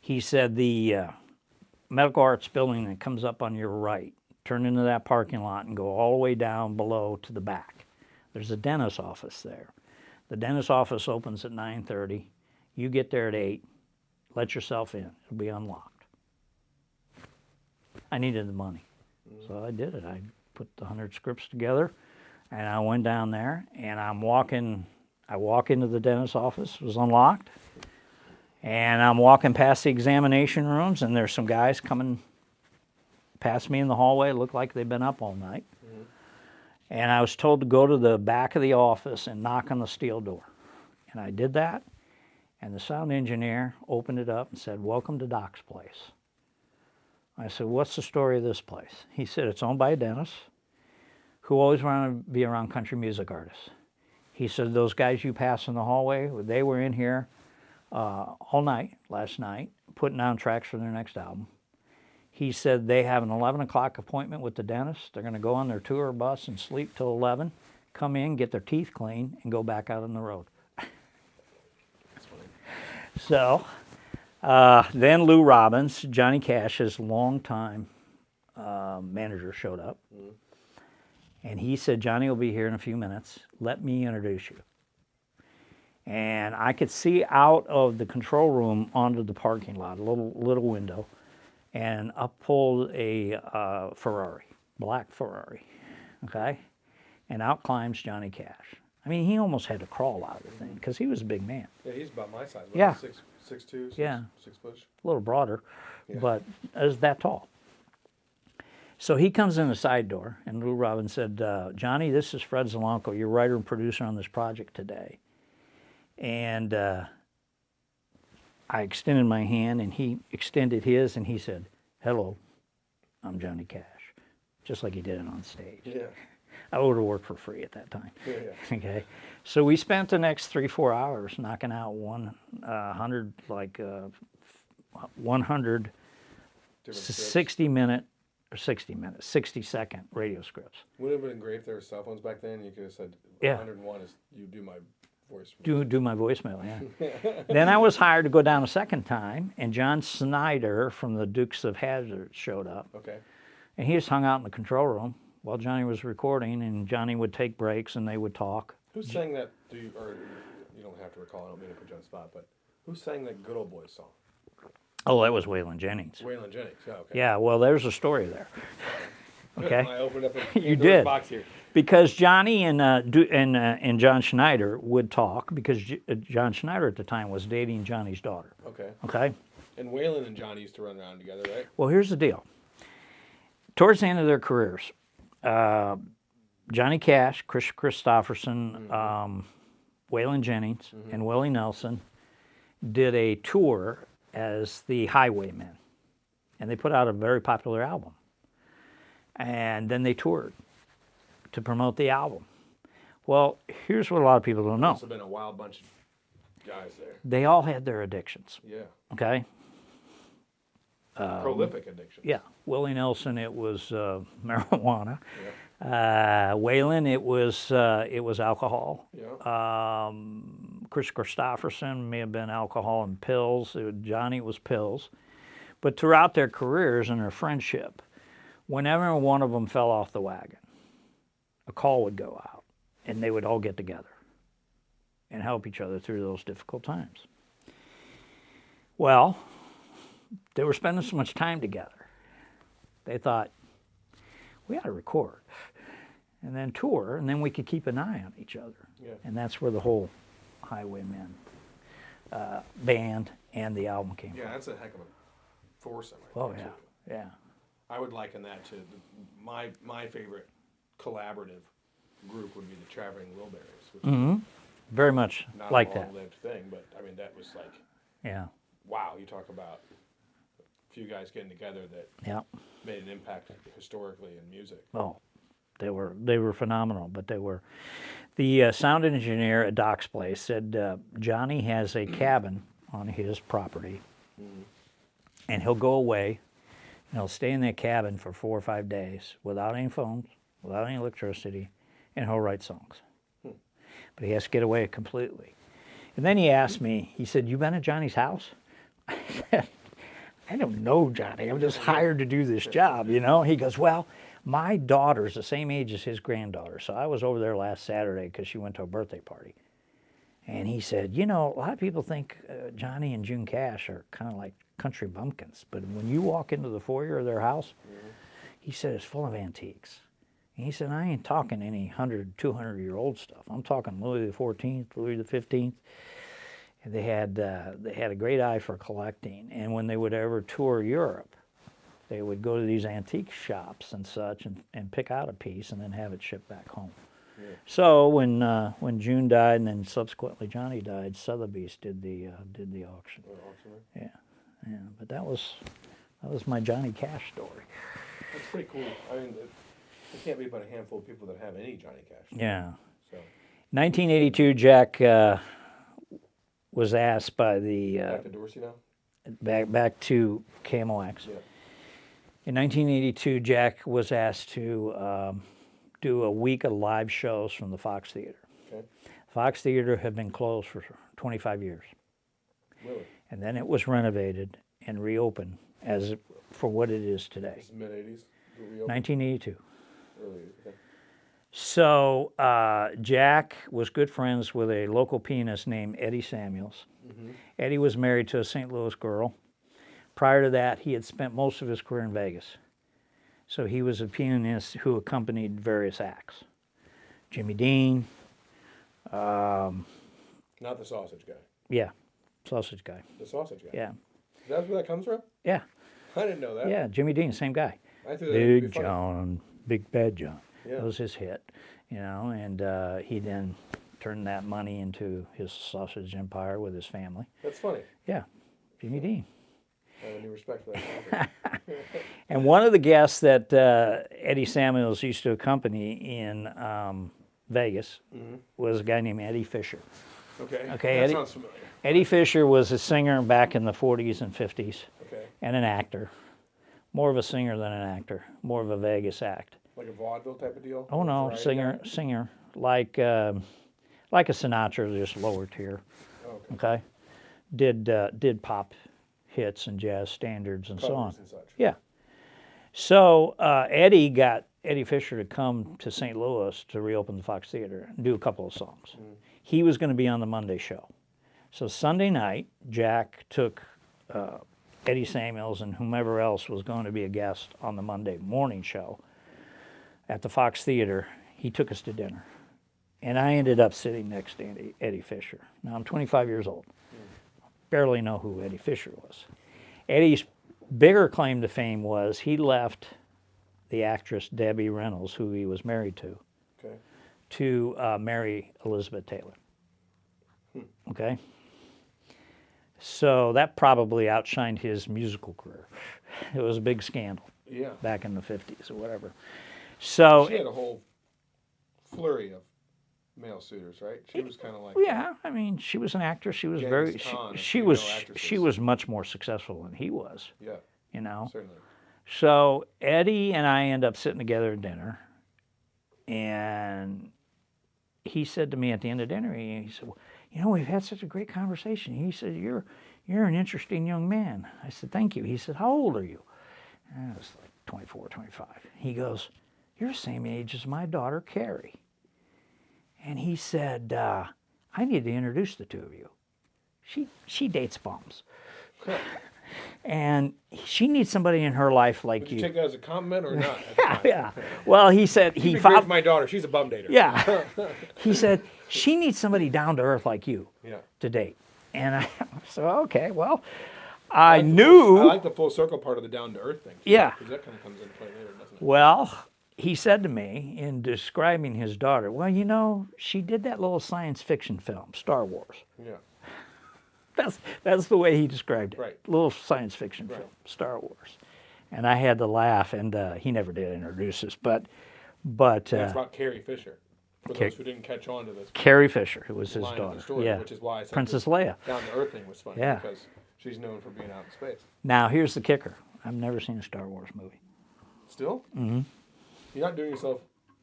He said, the medical arts building that comes up on your right, turn into that parking lot and go all the way down below to the back. There's a dentist's office there. The dentist's office opens at 9:30. You get there at 8. Let yourself in. It'll be unlocked. I needed the money. So I did it. I put the 100 scripts together, and I went down there, and I walk into the dentist's office. It was unlocked. And I'm walking past the examination rooms, and there's some guys coming past me in the hallway. It looked like they'd been up all night. And I was told to go to the back of the office and knock on the steel door. And I did that, and the sound engineer opened it up and said, welcome to Doc's place. I said, what's the story of this place? He said, it's owned by a dentist who always wanted to be around country music artists. He said, those guys you pass in the hallway, they were in here all night, last night, putting down tracks for their next album. He said they have an 11 o'clock appointment with the dentist. They're going to go on their tour bus and sleep till 11, come in, get their teeth cleaned, and go back out on the road. So then Lou Robbins, Johnny Cash's longtime manager, showed up. And he said, Johnny will be here in a few minutes. Let me introduce you. And I could see out of the control room onto the parking lot, a little window, and up pulled a Ferrari, black Ferrari, okay? And out climbs Johnny Cash. I mean, he almost had to crawl out of the thing because he was a big man. Yeah, he's about my size. Yeah. 6'2", Yeah. 6 foot. A little broader, Yeah. but is that tall. So he comes in the side door, and Lou Robbins said, Johnny, this is Fred Zielonko, your writer and producer on this project today. And I extended my hand, and he extended his, and he said, hello, I'm Johnny Cash, just like he did it on stage. Yeah. I would have worked for free at that time. Yeah. Okay, so we spent the next 3-4 hours knocking out 100 60-second radio scripts. Would it have been great if there were cell phones back then? You could have said, Yeah. 101 is you do my voice. Do my voicemail, yeah. Then I was hired to go down a second time, and John Snyder from the Dukes of Hazzard showed up. Okay. And he just hung out in the control room while Johnny was recording, and Johnny would take breaks and they would talk. Who sang that? Or you don't have to recall. I don't mean to put you on the spot, but who sang that Good Old Boys song? Oh, that was Waylon Jennings. Waylon Jennings. Yeah. Okay. Yeah, well, there's a story there. Okay. I opened up a You did. box here. Because Johnny and John Schneider would talk, because John Schneider at the time was dating Johnny's daughter. Okay. Okay? And Waylon and Johnny used to run around together, right? Well, here's the deal. Towards the end of their careers, Johnny Cash, Chris Christopherson, Waylon Jennings, and Willie Nelson did a tour as the Highwaymen. And they put out a very popular album. And then they toured to promote the album. Well, here's what a lot of people don't know. Must have been a wild bunch of guys there. They all had their addictions, Yeah. okay? Prolific addiction. Yeah. Willie Nelson, it was marijuana. Yeah. Waylon, it was alcohol. Yeah. Chris Christopherson may have been alcohol and pills. Johnny was pills. But throughout their careers and their friendship, whenever one of them fell off the wagon, a call would go out, and they would all get together and help each other through those difficult times. Well, they were spending so much time together. They thought, we ought to record and then tour, and then we could keep an eye on each other. Yeah. And that's where the whole Highwaymen band and the album came Yeah, from. that's a heck of a foursome. Oh, Right there, yeah, too. yeah. I would liken that to my favorite collaborative group would be the Traveling Wilburys, which is Very much not like a that. long-lived thing, but I mean that was like, Yeah, wow, you talk about a few guys getting together that yeah. made an impact historically in music. Oh, they were phenomenal, but they were. The sound engineer at Doc's place said Johnny has a cabin on his property, and he'll go away, and he'll stay in that cabin for 4 or 5 days without any phones, without any electricity, and he'll write songs. But he has to get away completely. And then he asked me, he said, you been at Johnny's house? I said, I don't know, Johnny. I'm just hired to do this job, you know? He goes, well, my daughter's the same age as his granddaughter, so I was over there last Saturday because she went to a birthday party. And he said, you know, a lot of people think Johnny and June Cash are kind of like country bumpkins, but when you walk into the foyer of their house, he said it's full of antiques. And he said, I ain't talking any 100, 200-year-old stuff. I'm talking Louis XIV, Louis XV. And they had a great eye for collecting. And when they would ever tour Europe, they would go to these antique shops and such and pick out a piece and then have it shipped back home. Yeah. So when June died and then subsequently Johnny died, Sotheby's did the auction. Yeah, yeah. But that was my Johnny Cash story. That's pretty cool. I mean, there can't be but a handful of people that have any Johnny Cash story. Yeah. So. 1982, Jack was asked by the back to Dorsey now. Back to KMOX. Yeah. In 1982, Jack was asked to do a week of live shows from the Fox Theater. Okay. Fox Theater had been closed for 25 years. Really? And then it was renovated and reopened for what it is today. This is mid-'80s? 1982. Early, okay. So Jack was good friends with a local pianist named Eddie Samuels. Mm-hmm. Eddie was married to a St. Louis girl. Prior to that, he had spent most of his career in Vegas. So he was a pianist who accompanied various acts. Jimmy Dean. Not the sausage guy. Yeah, sausage guy. The sausage guy. Yeah. That's where that comes from? Yeah. I didn't know that. Yeah, Jimmy Dean, same guy. I thought that would be Big funny. John, Big Bad John. Yeah. That was his hit, and he then turned that money into his sausage empire with his family. That's funny. Yeah, Jimmy Dean. I have a new respect for that sausage. And one of the guests that Eddie Samuels used to accompany in Vegas was a guy named Eddie Fisher. Okay. Okay, That Eddie- sounds familiar. Eddie Fisher was a singer back in the 40s and 50s Okay. and an actor. More of a singer than an actor, more of a Vegas act. Like a vaudeville type of deal? Oh no, Variety singer, like a Sinatra, just lower tier. guy? Okay. Okay, did pop hits and jazz standards and so on. Covers and such. Yeah. So Eddie got Eddie Fisher to come to St. Louis to reopen the Fox Theater and do a couple of songs. He was going to be on the Monday show. So Sunday night, Jack took Eddie Samuels and whomever else was going to be a guest on the Monday morning show at the Fox Theater. He took us to dinner. And I ended up sitting next to Eddie Fisher. Now I'm 25 years old. Barely know who Eddie Fisher was. Eddie's bigger claim to fame was he left the actress Debbie Reynolds, who he was married to, Okay. to marry Elizabeth Taylor. Okay? So that probably outshined his musical career. It was a big scandal Yeah. back in the 50s or whatever. So, She had a whole flurry of male suitors, right? She was kind of like yeah, I mean, she was an actress. She was Genghis very, Khan of she female was, actresses. she was much more successful than he was, Yeah, you know? certainly. So Eddie and I end up sitting together at dinner, and he said to me at the end of dinner, he said, well, you know, we've had such a great conversation. He said, you're an interesting young man. I said, thank you. He said, how old are you? And I was like 24, 25. He goes, you're the same age as my daughter, Carrie. And he said, I need to introduce the two of you. She dates bums. And she needs somebody in her life like Would you you. take that as a compliment or not? Yeah. Well, he said He he be great for found. my daughter. She's a bum dater. Yeah. He said she needs somebody down to earth like you Yeah. to date. And I said, okay, well, I like the knew. I like the full circle part of the down to earth thing. too, Yeah. Because that kind of comes into play later, doesn't it? Well, he said to me in describing his daughter, well, you know, she did that little science fiction film, Star Wars. Yeah. That's the way he described it. Right. Little science fiction film, Star Wars. And I had to laugh, and he never did introduce us, but That's about Carrie Fisher. For Car- those who didn't catch on to this Carrie Fisher, who was his line of daughter. the story, Yeah. which is why I said Princess this Leia. down to earth thing was funny. Yeah. Because she's known for being out in space. Now, here's the kicker. I've never seen a Star Wars movie. Still? Mm-hmm. You're not doing yourself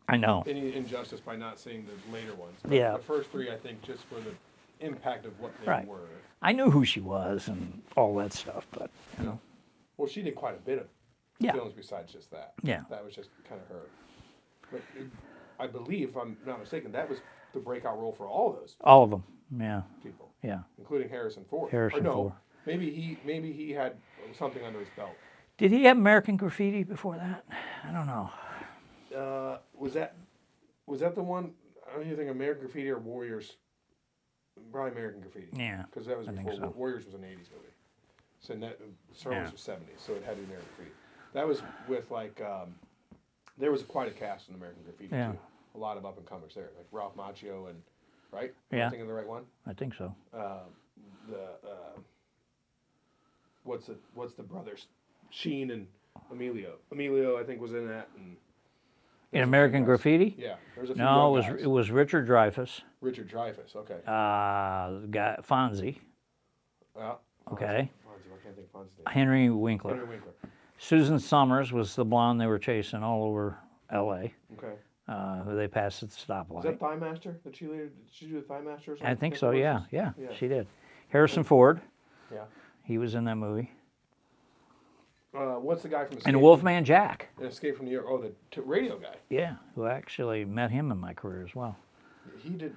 I know. any injustice by not seeing the later ones. But Yeah. The first three, I think, just for the impact of what they Right. were. I knew who she was and all that stuff, but, you know. Well, she did quite a bit of Yeah. films besides just that. Yeah. That was just kind of her. But I believe, if I'm not mistaken, that was the breakout role for all those All of them. Yeah. people, Yeah. including Harrison Ford. Harrison or no, Ford. Maybe he had something under his belt. Did he have American Graffiti before that? I don't know. Was that the one? I don't even think American Graffiti or Warriors. Probably American Graffiti. Yeah, Because that was I think before so. Warriors was an '80s movie. So Star Wars Yeah. was '70s, so it had to be American Graffiti. That was with there was quite a cast in American Graffiti Yeah. too. A lot of up and comers there, like Ralph Macchio and right. Am Yeah. I thinking of the right one? I think so. What's the brothers? Sheen and Emilio. Emilio, I think, was in that. And In there's a few American guys. Graffiti? Yeah, there's a few. No, young guys. it was Richard Dreyfuss, Richard Dreyfuss. Okay. the guy Fonzie, Well, okay, Fonzie, I can't think of Fonzie's name. Henry Winkler. Henry Winkler. Susan Summers was the blonde they were chasing all over L.A. Okay. Who they passed at the Is that stoplight. Thigh Master? Did she do the Thigh Master or something? I think so. Yeah, Yeah. she did. Harrison Ford, Yeah. he was in that movie. What's the guy from Escape And Wolfman Jack. Escape from New York? Oh, the radio guy. Yeah, who actually met him in my career as well. He did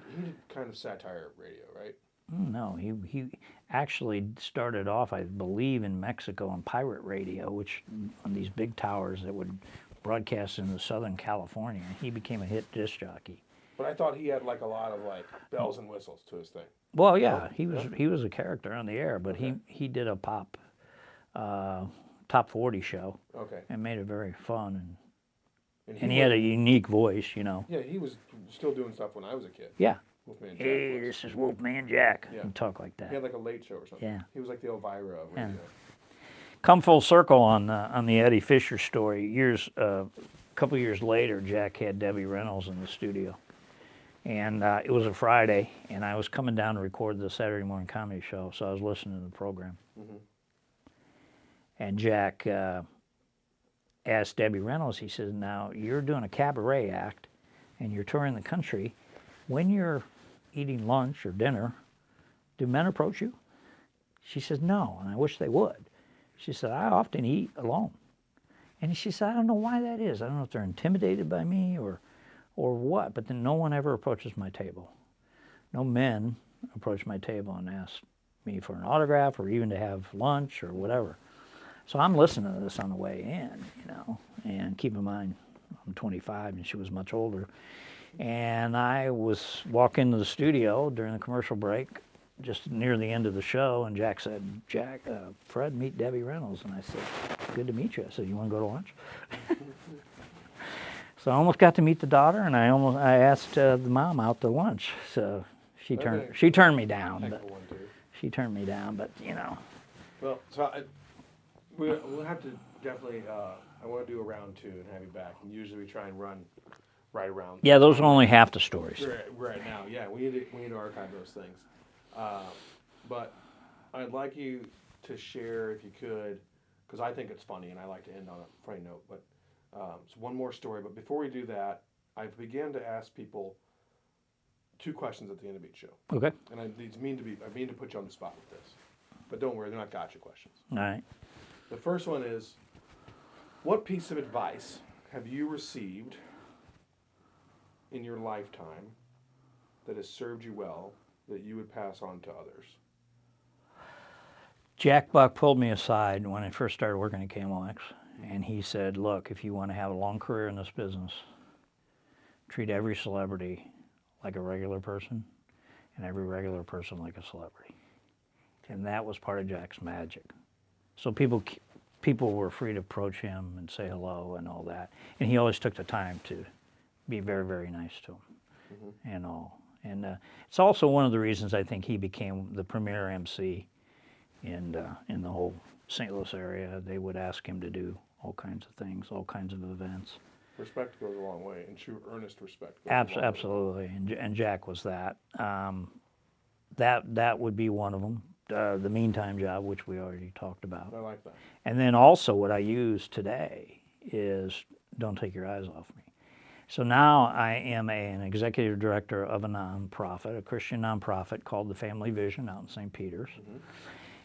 kind of satire radio, right? No, he actually started off, I believe, in Mexico on pirate radio, which on these big towers that would broadcast into Southern California. He became a hit disc jockey. But I thought he had like a lot of like bells and whistles to his thing. Well, yeah, he was a character on the air, but he did a pop top 40 show. Okay. And made it very fun, and he had a unique voice, you know. Yeah, he was still doing stuff when I was a kid. Yeah. Wolfman Jack. Hey, this is Wolfman Jack. Yeah. He'd talk like that. He had like a late show or something. Yeah. He was like the Elvira of radio. Come full circle on the Eddie Fisher story. A couple years later, Jack had Debbie Reynolds in the studio, and it was a Friday, and I was coming down to record the Saturday morning comedy show, so I was listening to the program. Mm-hmm. And Jack asked Debbie Reynolds. He says, "Now you're doing a cabaret act, and you're touring the country. When you're eating lunch or dinner, do men approach you?" She says, "No, and I wish they would." She said, "I often eat alone." And she said, "I don't know why that is. I don't know if they're intimidated by me or what, but then no one ever approaches my table. No men approach my table and ask me for an autograph or even to have lunch or whatever." So I'm listening to this on the way in, you know, and keep in mind, I'm 25 and she was much older. And I was walking into the studio during the commercial break, just near the end of the show, and Jack said, Fred, meet Debbie Reynolds. And I said, "Good to meet you." I said, "You want to go to lunch?" So I almost got to meet the daughter, and I asked the mom out to lunch. So she turned me down. She turned me down, but you know. Well, so we'll have to definitely. I want to do a round 2 and have you back. And usually we try and run right around. Yeah, those are only half the stories. Right now, yeah, we need to archive those things. But I'd like you to share, if you could, because I think it's funny and I like to end on a funny note. But so one more story. But before we do that, I've began to ask people 2 questions at the end of each show. Okay. And I mean to put you on the spot with this, but don't worry, they're not gotcha questions. All right. The first one is, what piece of advice have you received in your lifetime that has served you well that you would pass on to others? Jack Buck pulled me aside when I first started working at KMOX, and he said, "Look, if you want to have a long career in this business, treat every celebrity like a regular person and every regular person like a celebrity." And that was part of Jack's magic. So people were free to approach him and say hello and all that. And he always took the time to be very, very nice to him and all. And it's also one of the reasons I think he became the premier MC in the whole St. Louis area. They would ask him to do all kinds of things, all kinds of events. Respect goes a long way, and true earnest respect goes a long way. Absolutely, and Jack was that. That would be one of them. The meantime job, which we already talked about. I like that. And then also what I use today is don't take your eyes off me. So now I am an executive director of a nonprofit, a Christian nonprofit called the Family Vision out in St. Peters. Mm-hmm.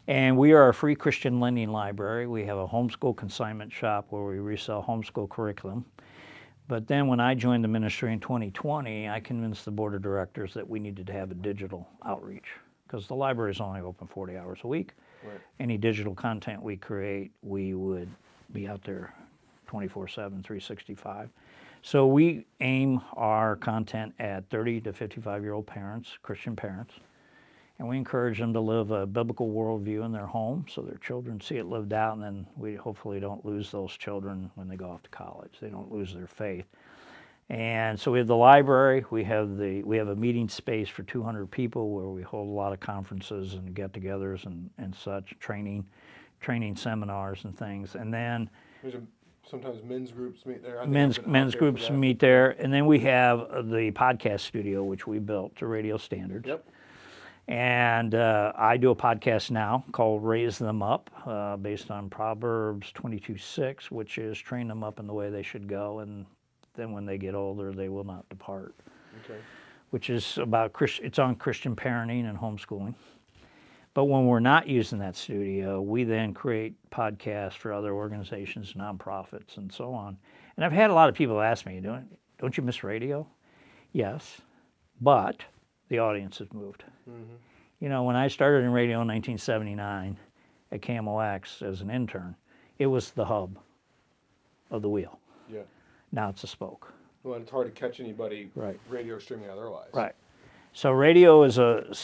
And we are a free Christian lending library. We have a homeschool consignment shop where we resell homeschool curriculum. But then when I joined the ministry in 2020, I convinced the board of directors that we needed to have a digital outreach because the library is only open 40 hours a week. Right. Any digital content we create, we would be out there 24/7, 365. So we aim our content at 30 to 55-year-old parents, Christian parents, and we encourage them to live a biblical worldview in their home so their children see it lived out, and then we hopefully don't lose those children when they go off to college. They don't lose their faith. And so we have the library, we have a meeting space for 200 people where we hold a lot of conferences and get-togethers and such, training seminars and things. And then sometimes men's groups meet there. Men's groups meet there. And then we have the podcast studio, which we built to radio standards. Yep. And I do a podcast now called Raise Them Up, based on Proverbs 22:6, which is train them up in the way they should go, and then when they get older, they will not depart. Okay. Which is about it's on Christian parenting and homeschooling. But when we're not using that studio, we then create podcasts for other organizations, nonprofits, and so on. And I've had a lot of people ask me, don't you miss radio? Yes, but the audience has moved. Mm-hmm. You know, when I started in radio in 1979 at KMOX as an intern, it was the hub of the wheel. Yeah. Now it's a spoke. Well, and it's hard to catch anybody right. radio streaming out of their lives. Right. So radio is a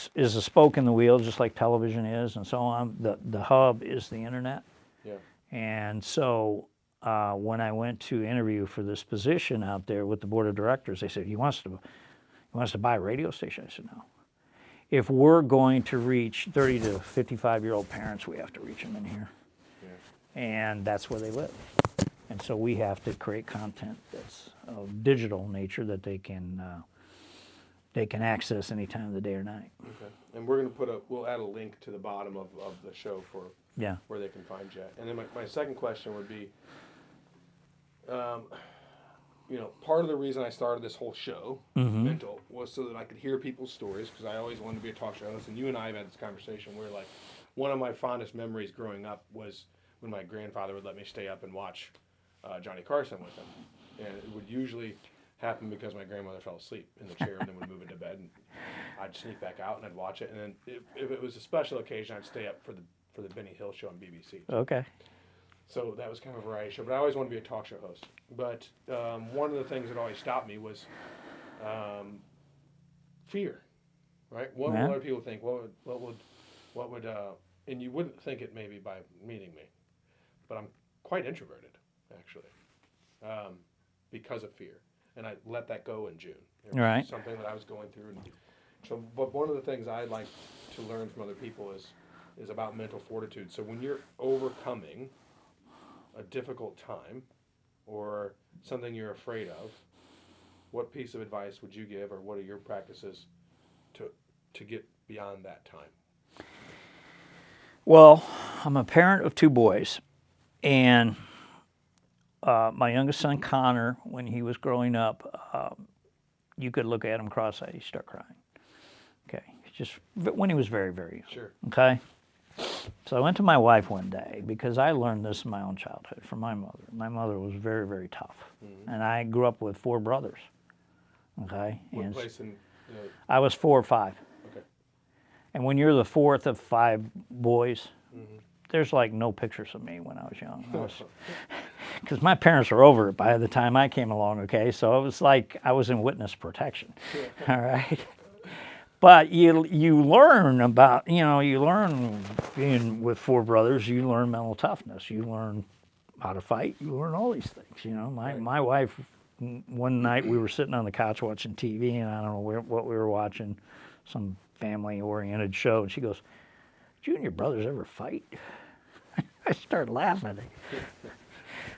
spoke in the wheel, just like television is, and so on. The hub is the internet. Yeah. And so when I went to interview for this position out there with the board of directors, they said, "You want us to buy a radio station?" I said, "No. If we're going to reach 30 to 55-year-old parents, we have to reach them in here, and that's where they live. And so we have to create content that's of digital nature that they can access any time of the day or night." Okay. And we're going to we'll add a link to the bottom of the show for where they can find you. And then my second question would be, part of the reason I started this whole show, Mental, was so that I could hear people's stories, because I always wanted to be a talk show host. And you and I have had this conversation where, like, one of my fondest memories growing up was when my grandfather would let me stay up and watch Johnny Carson with him. And it would usually happen because my grandmother fell asleep in the chair and then would move into bed, and I'd sneak back out and I'd watch it. And then if it was a special occasion, I'd stay up for the Benny Hill show on BBC. Okay. So that was kind of a variety show, but I always wanted to be a talk show host. But one of the things that always stopped me was fear, right? What would other people think? What would and you wouldn't think it maybe by meeting me, but I'm quite introverted, actually, because of fear. And I let that go in June. It was something that I was going through. So, but one of the things I like to learn from other people is about mental fortitude. So when you're overcoming a difficult time or something you're afraid of, what piece of advice would you give, or what are your practices to get beyond that time? Well, I'm a parent of two boys, and my youngest son, Connor, when he was growing up, you could look at him cross-eyed, he'd start crying. Okay, just when he was very, very young. Sure. Okay? So I went to my wife one day, because I learned this in my own childhood from my mother. My mother was very, very tough. Mm-hmm. And I grew up with 4 brothers. Okay? What place in... I was 4 or 5. Okay. And when you're the 4th of 5 boys, there's like no pictures of me when I was young. Because my parents were over it by the time I came along, okay? So it was like I was in witness protection, all right? But you learn about, you learn being with 4 brothers, you learn mental toughness. You learn how to fight. You learn all these things, My wife, one night we were sitting on the couch watching TV, and I don't know what we were watching, some family-oriented show, and she goes, "Did you and your brothers ever fight?" I started laughing.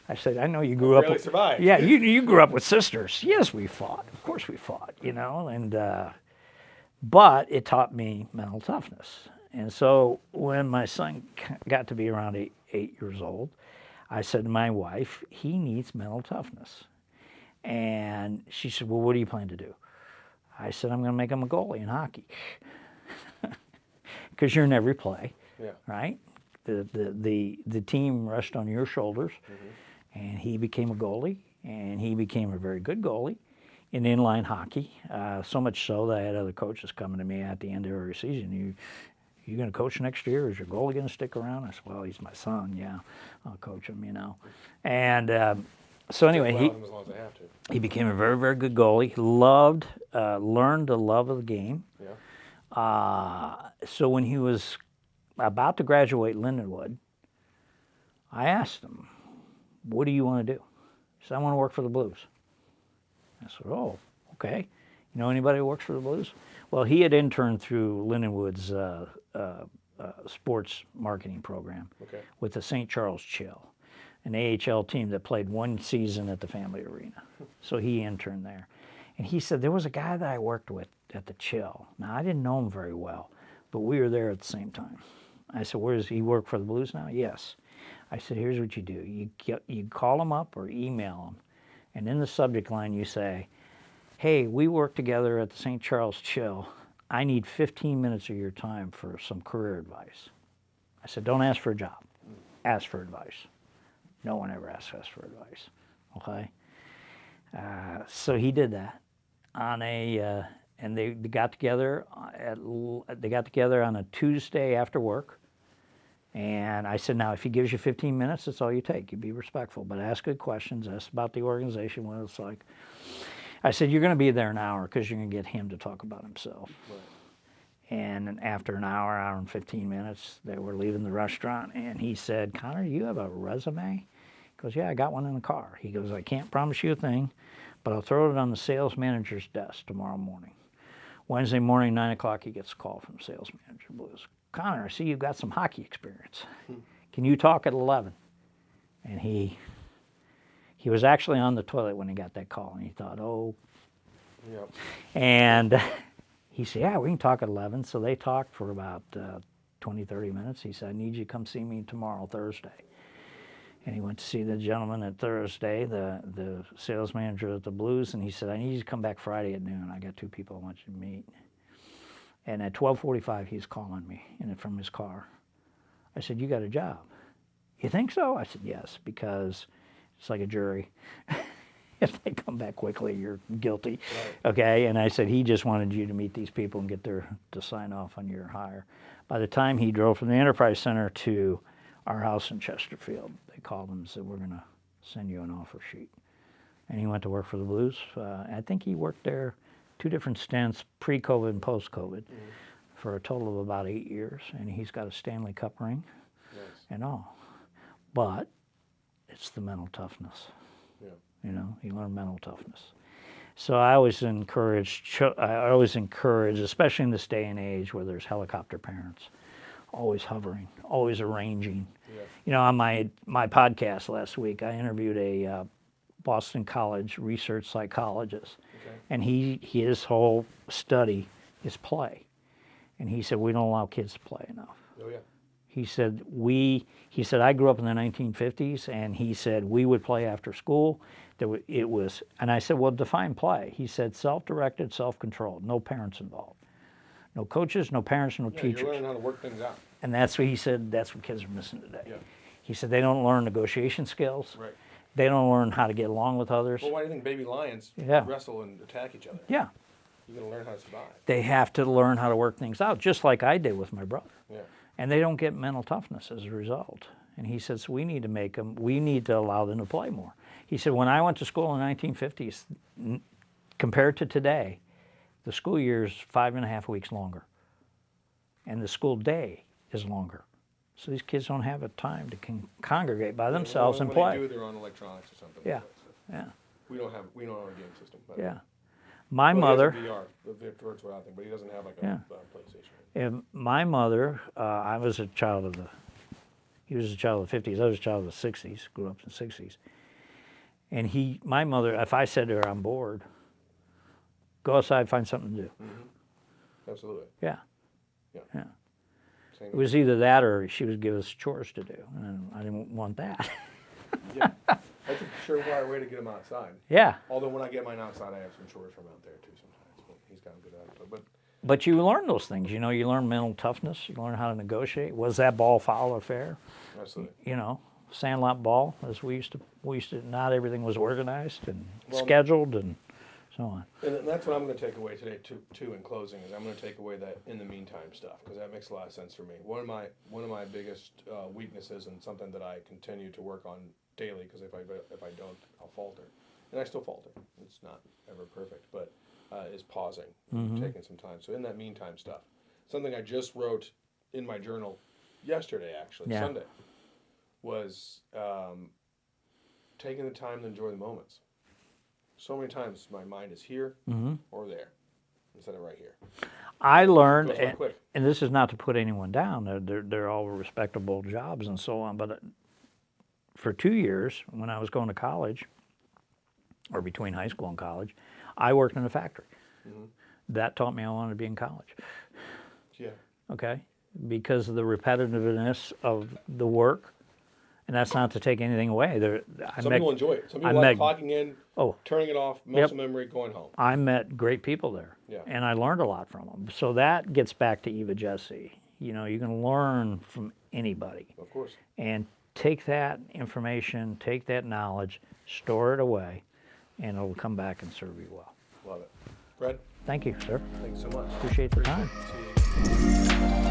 I said, "I know you grew up with..." Survived. Yeah, you grew up with sisters. Yes, we fought. Of course we fought, and... But it taught me mental toughness. And so when my son got to be around 8 years old, I said to my wife, he needs mental toughness. And she said, "Well, what do you plan to do?" I said, "I'm going to make him a goalie in hockey." Because you're in every play, right? The team rushed on your shoulders, and he became a goalie, and he became a very good goalie in inline hockey, so much so that I had other coaches coming to me at the end of every season. You going to coach next year? Is your goalie going to stick around? I said, "Well, he's my son. Yeah, I'll coach him, And so anyway, as long as I have to. He became a very, very good goalie. Learned the love of the game. Yeah. So when he was about to graduate Lindenwood, I asked him, "What do you want to do?" He said, "I want to work for the Blues." I said, "Oh, okay. You know anybody who works for the Blues?" Well, he had interned through Lindenwood's sports marketing program with the St. Charles Chill, an AHL team that played 1 season at the Family Arena. So he interned there. And he said, "There was a guy that I worked with at the Chill. Now, I didn't know him very well, but we were there at the same time." I said, "Where does he work for the Blues now?" "Yes." I said, "Here's what you do. You call him up or email him. And in the subject line, you say, 'Hey, we work together at the St. Charles Chill. I need 15 minutes of your time for some career advice. I said, don't ask for a job. Ask for advice. No one ever asks us for advice. Okay? So he did that on and they got together on a Tuesday after work. And I said, now, if he gives you 15 minutes, that's all you take. You be respectful, but ask good questions. Ask about the organization, what it's like. I said, you're going to be there an hour because you're going to get him to talk about himself. Right. And after an hour and 15 minutes, they were leaving the restaurant, and he said, Connor, you have a resume? He goes, yeah, I got one in the car. He goes, I can't promise you a thing, but I'll throw it on the sales manager's desk tomorrow morning. Wednesday morning, 9 o'clock, he gets a call from sales manager Blues. Connor, I see you've got some hockey experience. Can you talk at 11? And he was actually on the toilet when he got that call, and he thought, oh. Yep. And he said, yeah, we can talk at 11. So they talked for about 20, 30 minutes. He said, I need you to come see me tomorrow, Thursday. And he went to see the gentleman at Thursday, the sales manager at the Blues, and he said, I need you to come back Friday at noon. I got 2 people I want you to meet. And at 12:45, he's calling me from his car. I said, you got a job. You think so? I said, yes, because it's like a jury. If they come back quickly, you're guilty. Right. Okay? And I said, he just wanted you to meet these people and get to sign off on your hire. By the time he drove from the Enterprise Center to our house in Chesterfield, they called him and said, we're going to send you an offer sheet. And he went to work for the Blues. I think he worked there 2 different stints, pre-COVID and post-COVID, for a total of about 8 years. And he's got a Stanley Cup ring and all. But it's the mental toughness. Yeah. You know, you learn mental toughness. So I always encourage, especially in this day and age where there's helicopter parents, always hovering, always arranging. Yeah. You know, on my podcast last week, I interviewed a Boston College research psychologist. Okay. And his whole study is play. And he said, we don't allow kids to play enough. Oh, yeah. He said, I grew up in the 1950s, and he said, we would play after school. And I said, well, define play. He said, self-directed, self-controlled, no parents involved. No coaches, no parents, no teachers. You're learning how to work things out. And that's what he said, that's what kids are missing today. Yeah. He said, they don't learn negotiation skills. Right. They don't learn how to get along with others. Well, why do you think baby lions wrestle and attack each other? Yeah. You're going to learn how to survive. They have to learn how to work things out, just like I did with my brother. Yeah. And they don't get mental toughness as a result. And he says, we need to allow them to play more. He said, when I went to school in the 1950s, compared to today, the school year is 5.5 weeks longer. And the school day is longer. So these kids don't have a time to congregate by themselves and play. When they do, they're on electronics or something. Yeah, like that, so. Yeah. We don't have a game system. But yeah. My mother. He has a VR, the virtual thing, but he doesn't have like a PlayStation. And my mother, I was a child of he was a child of the 50s. I was a child of the 60s. Grew up in the 60s. And my mother, if I said to her, I'm bored, go outside, find something to do. Mm-hmm. Absolutely. Yeah. Yeah. It was either that or she would give us chores to do, and I didn't want that. Yeah, that's a surefire way to get him outside. Yeah. Although when I get mine outside, I have some chores from out there too sometimes. But he's kind of good at it. But you learn those things. You know, you learn mental toughness. You learn how to negotiate. Was that ball foul or fair? Absolutely. You know, sandlot ball, as we used to. Not everything was organized and scheduled and so on. And that's what I'm going to take away today too. In closing, is I'm going to take away that in the meantime stuff, because that makes a lot of sense for me. One of my biggest weaknesses, and something that I continue to work on daily, because if I don't, I'll falter, and I still falter. It's not ever perfect, but is pausing, taking some time. So in that meantime stuff, something I just wrote in my journal yesterday, actually Sunday, was taking the time to enjoy the moments. So many times my mind is here or there instead of right here. I learned, and this is not to put anyone down, they're all respectable jobs and so on, but for 2 years when I was going to college, or between high school and college, I worked in a factory. Mm-hmm. That taught me I wanted to be in college. Yeah. Okay? Because of the repetitiveness of the work And that's not to take anything away. Some people enjoy it. Some people like clocking in, turning it off, muscle memory, going home. I met great people there, and I learned a lot from them. So that gets back to Eva Jesse. You know, you can learn from anybody. Of course. And take that information, take that knowledge, store it away, and it'll come back and serve you well. Love it. Fred? Thank you, sir. Thanks so much. Appreciate the time. See you again.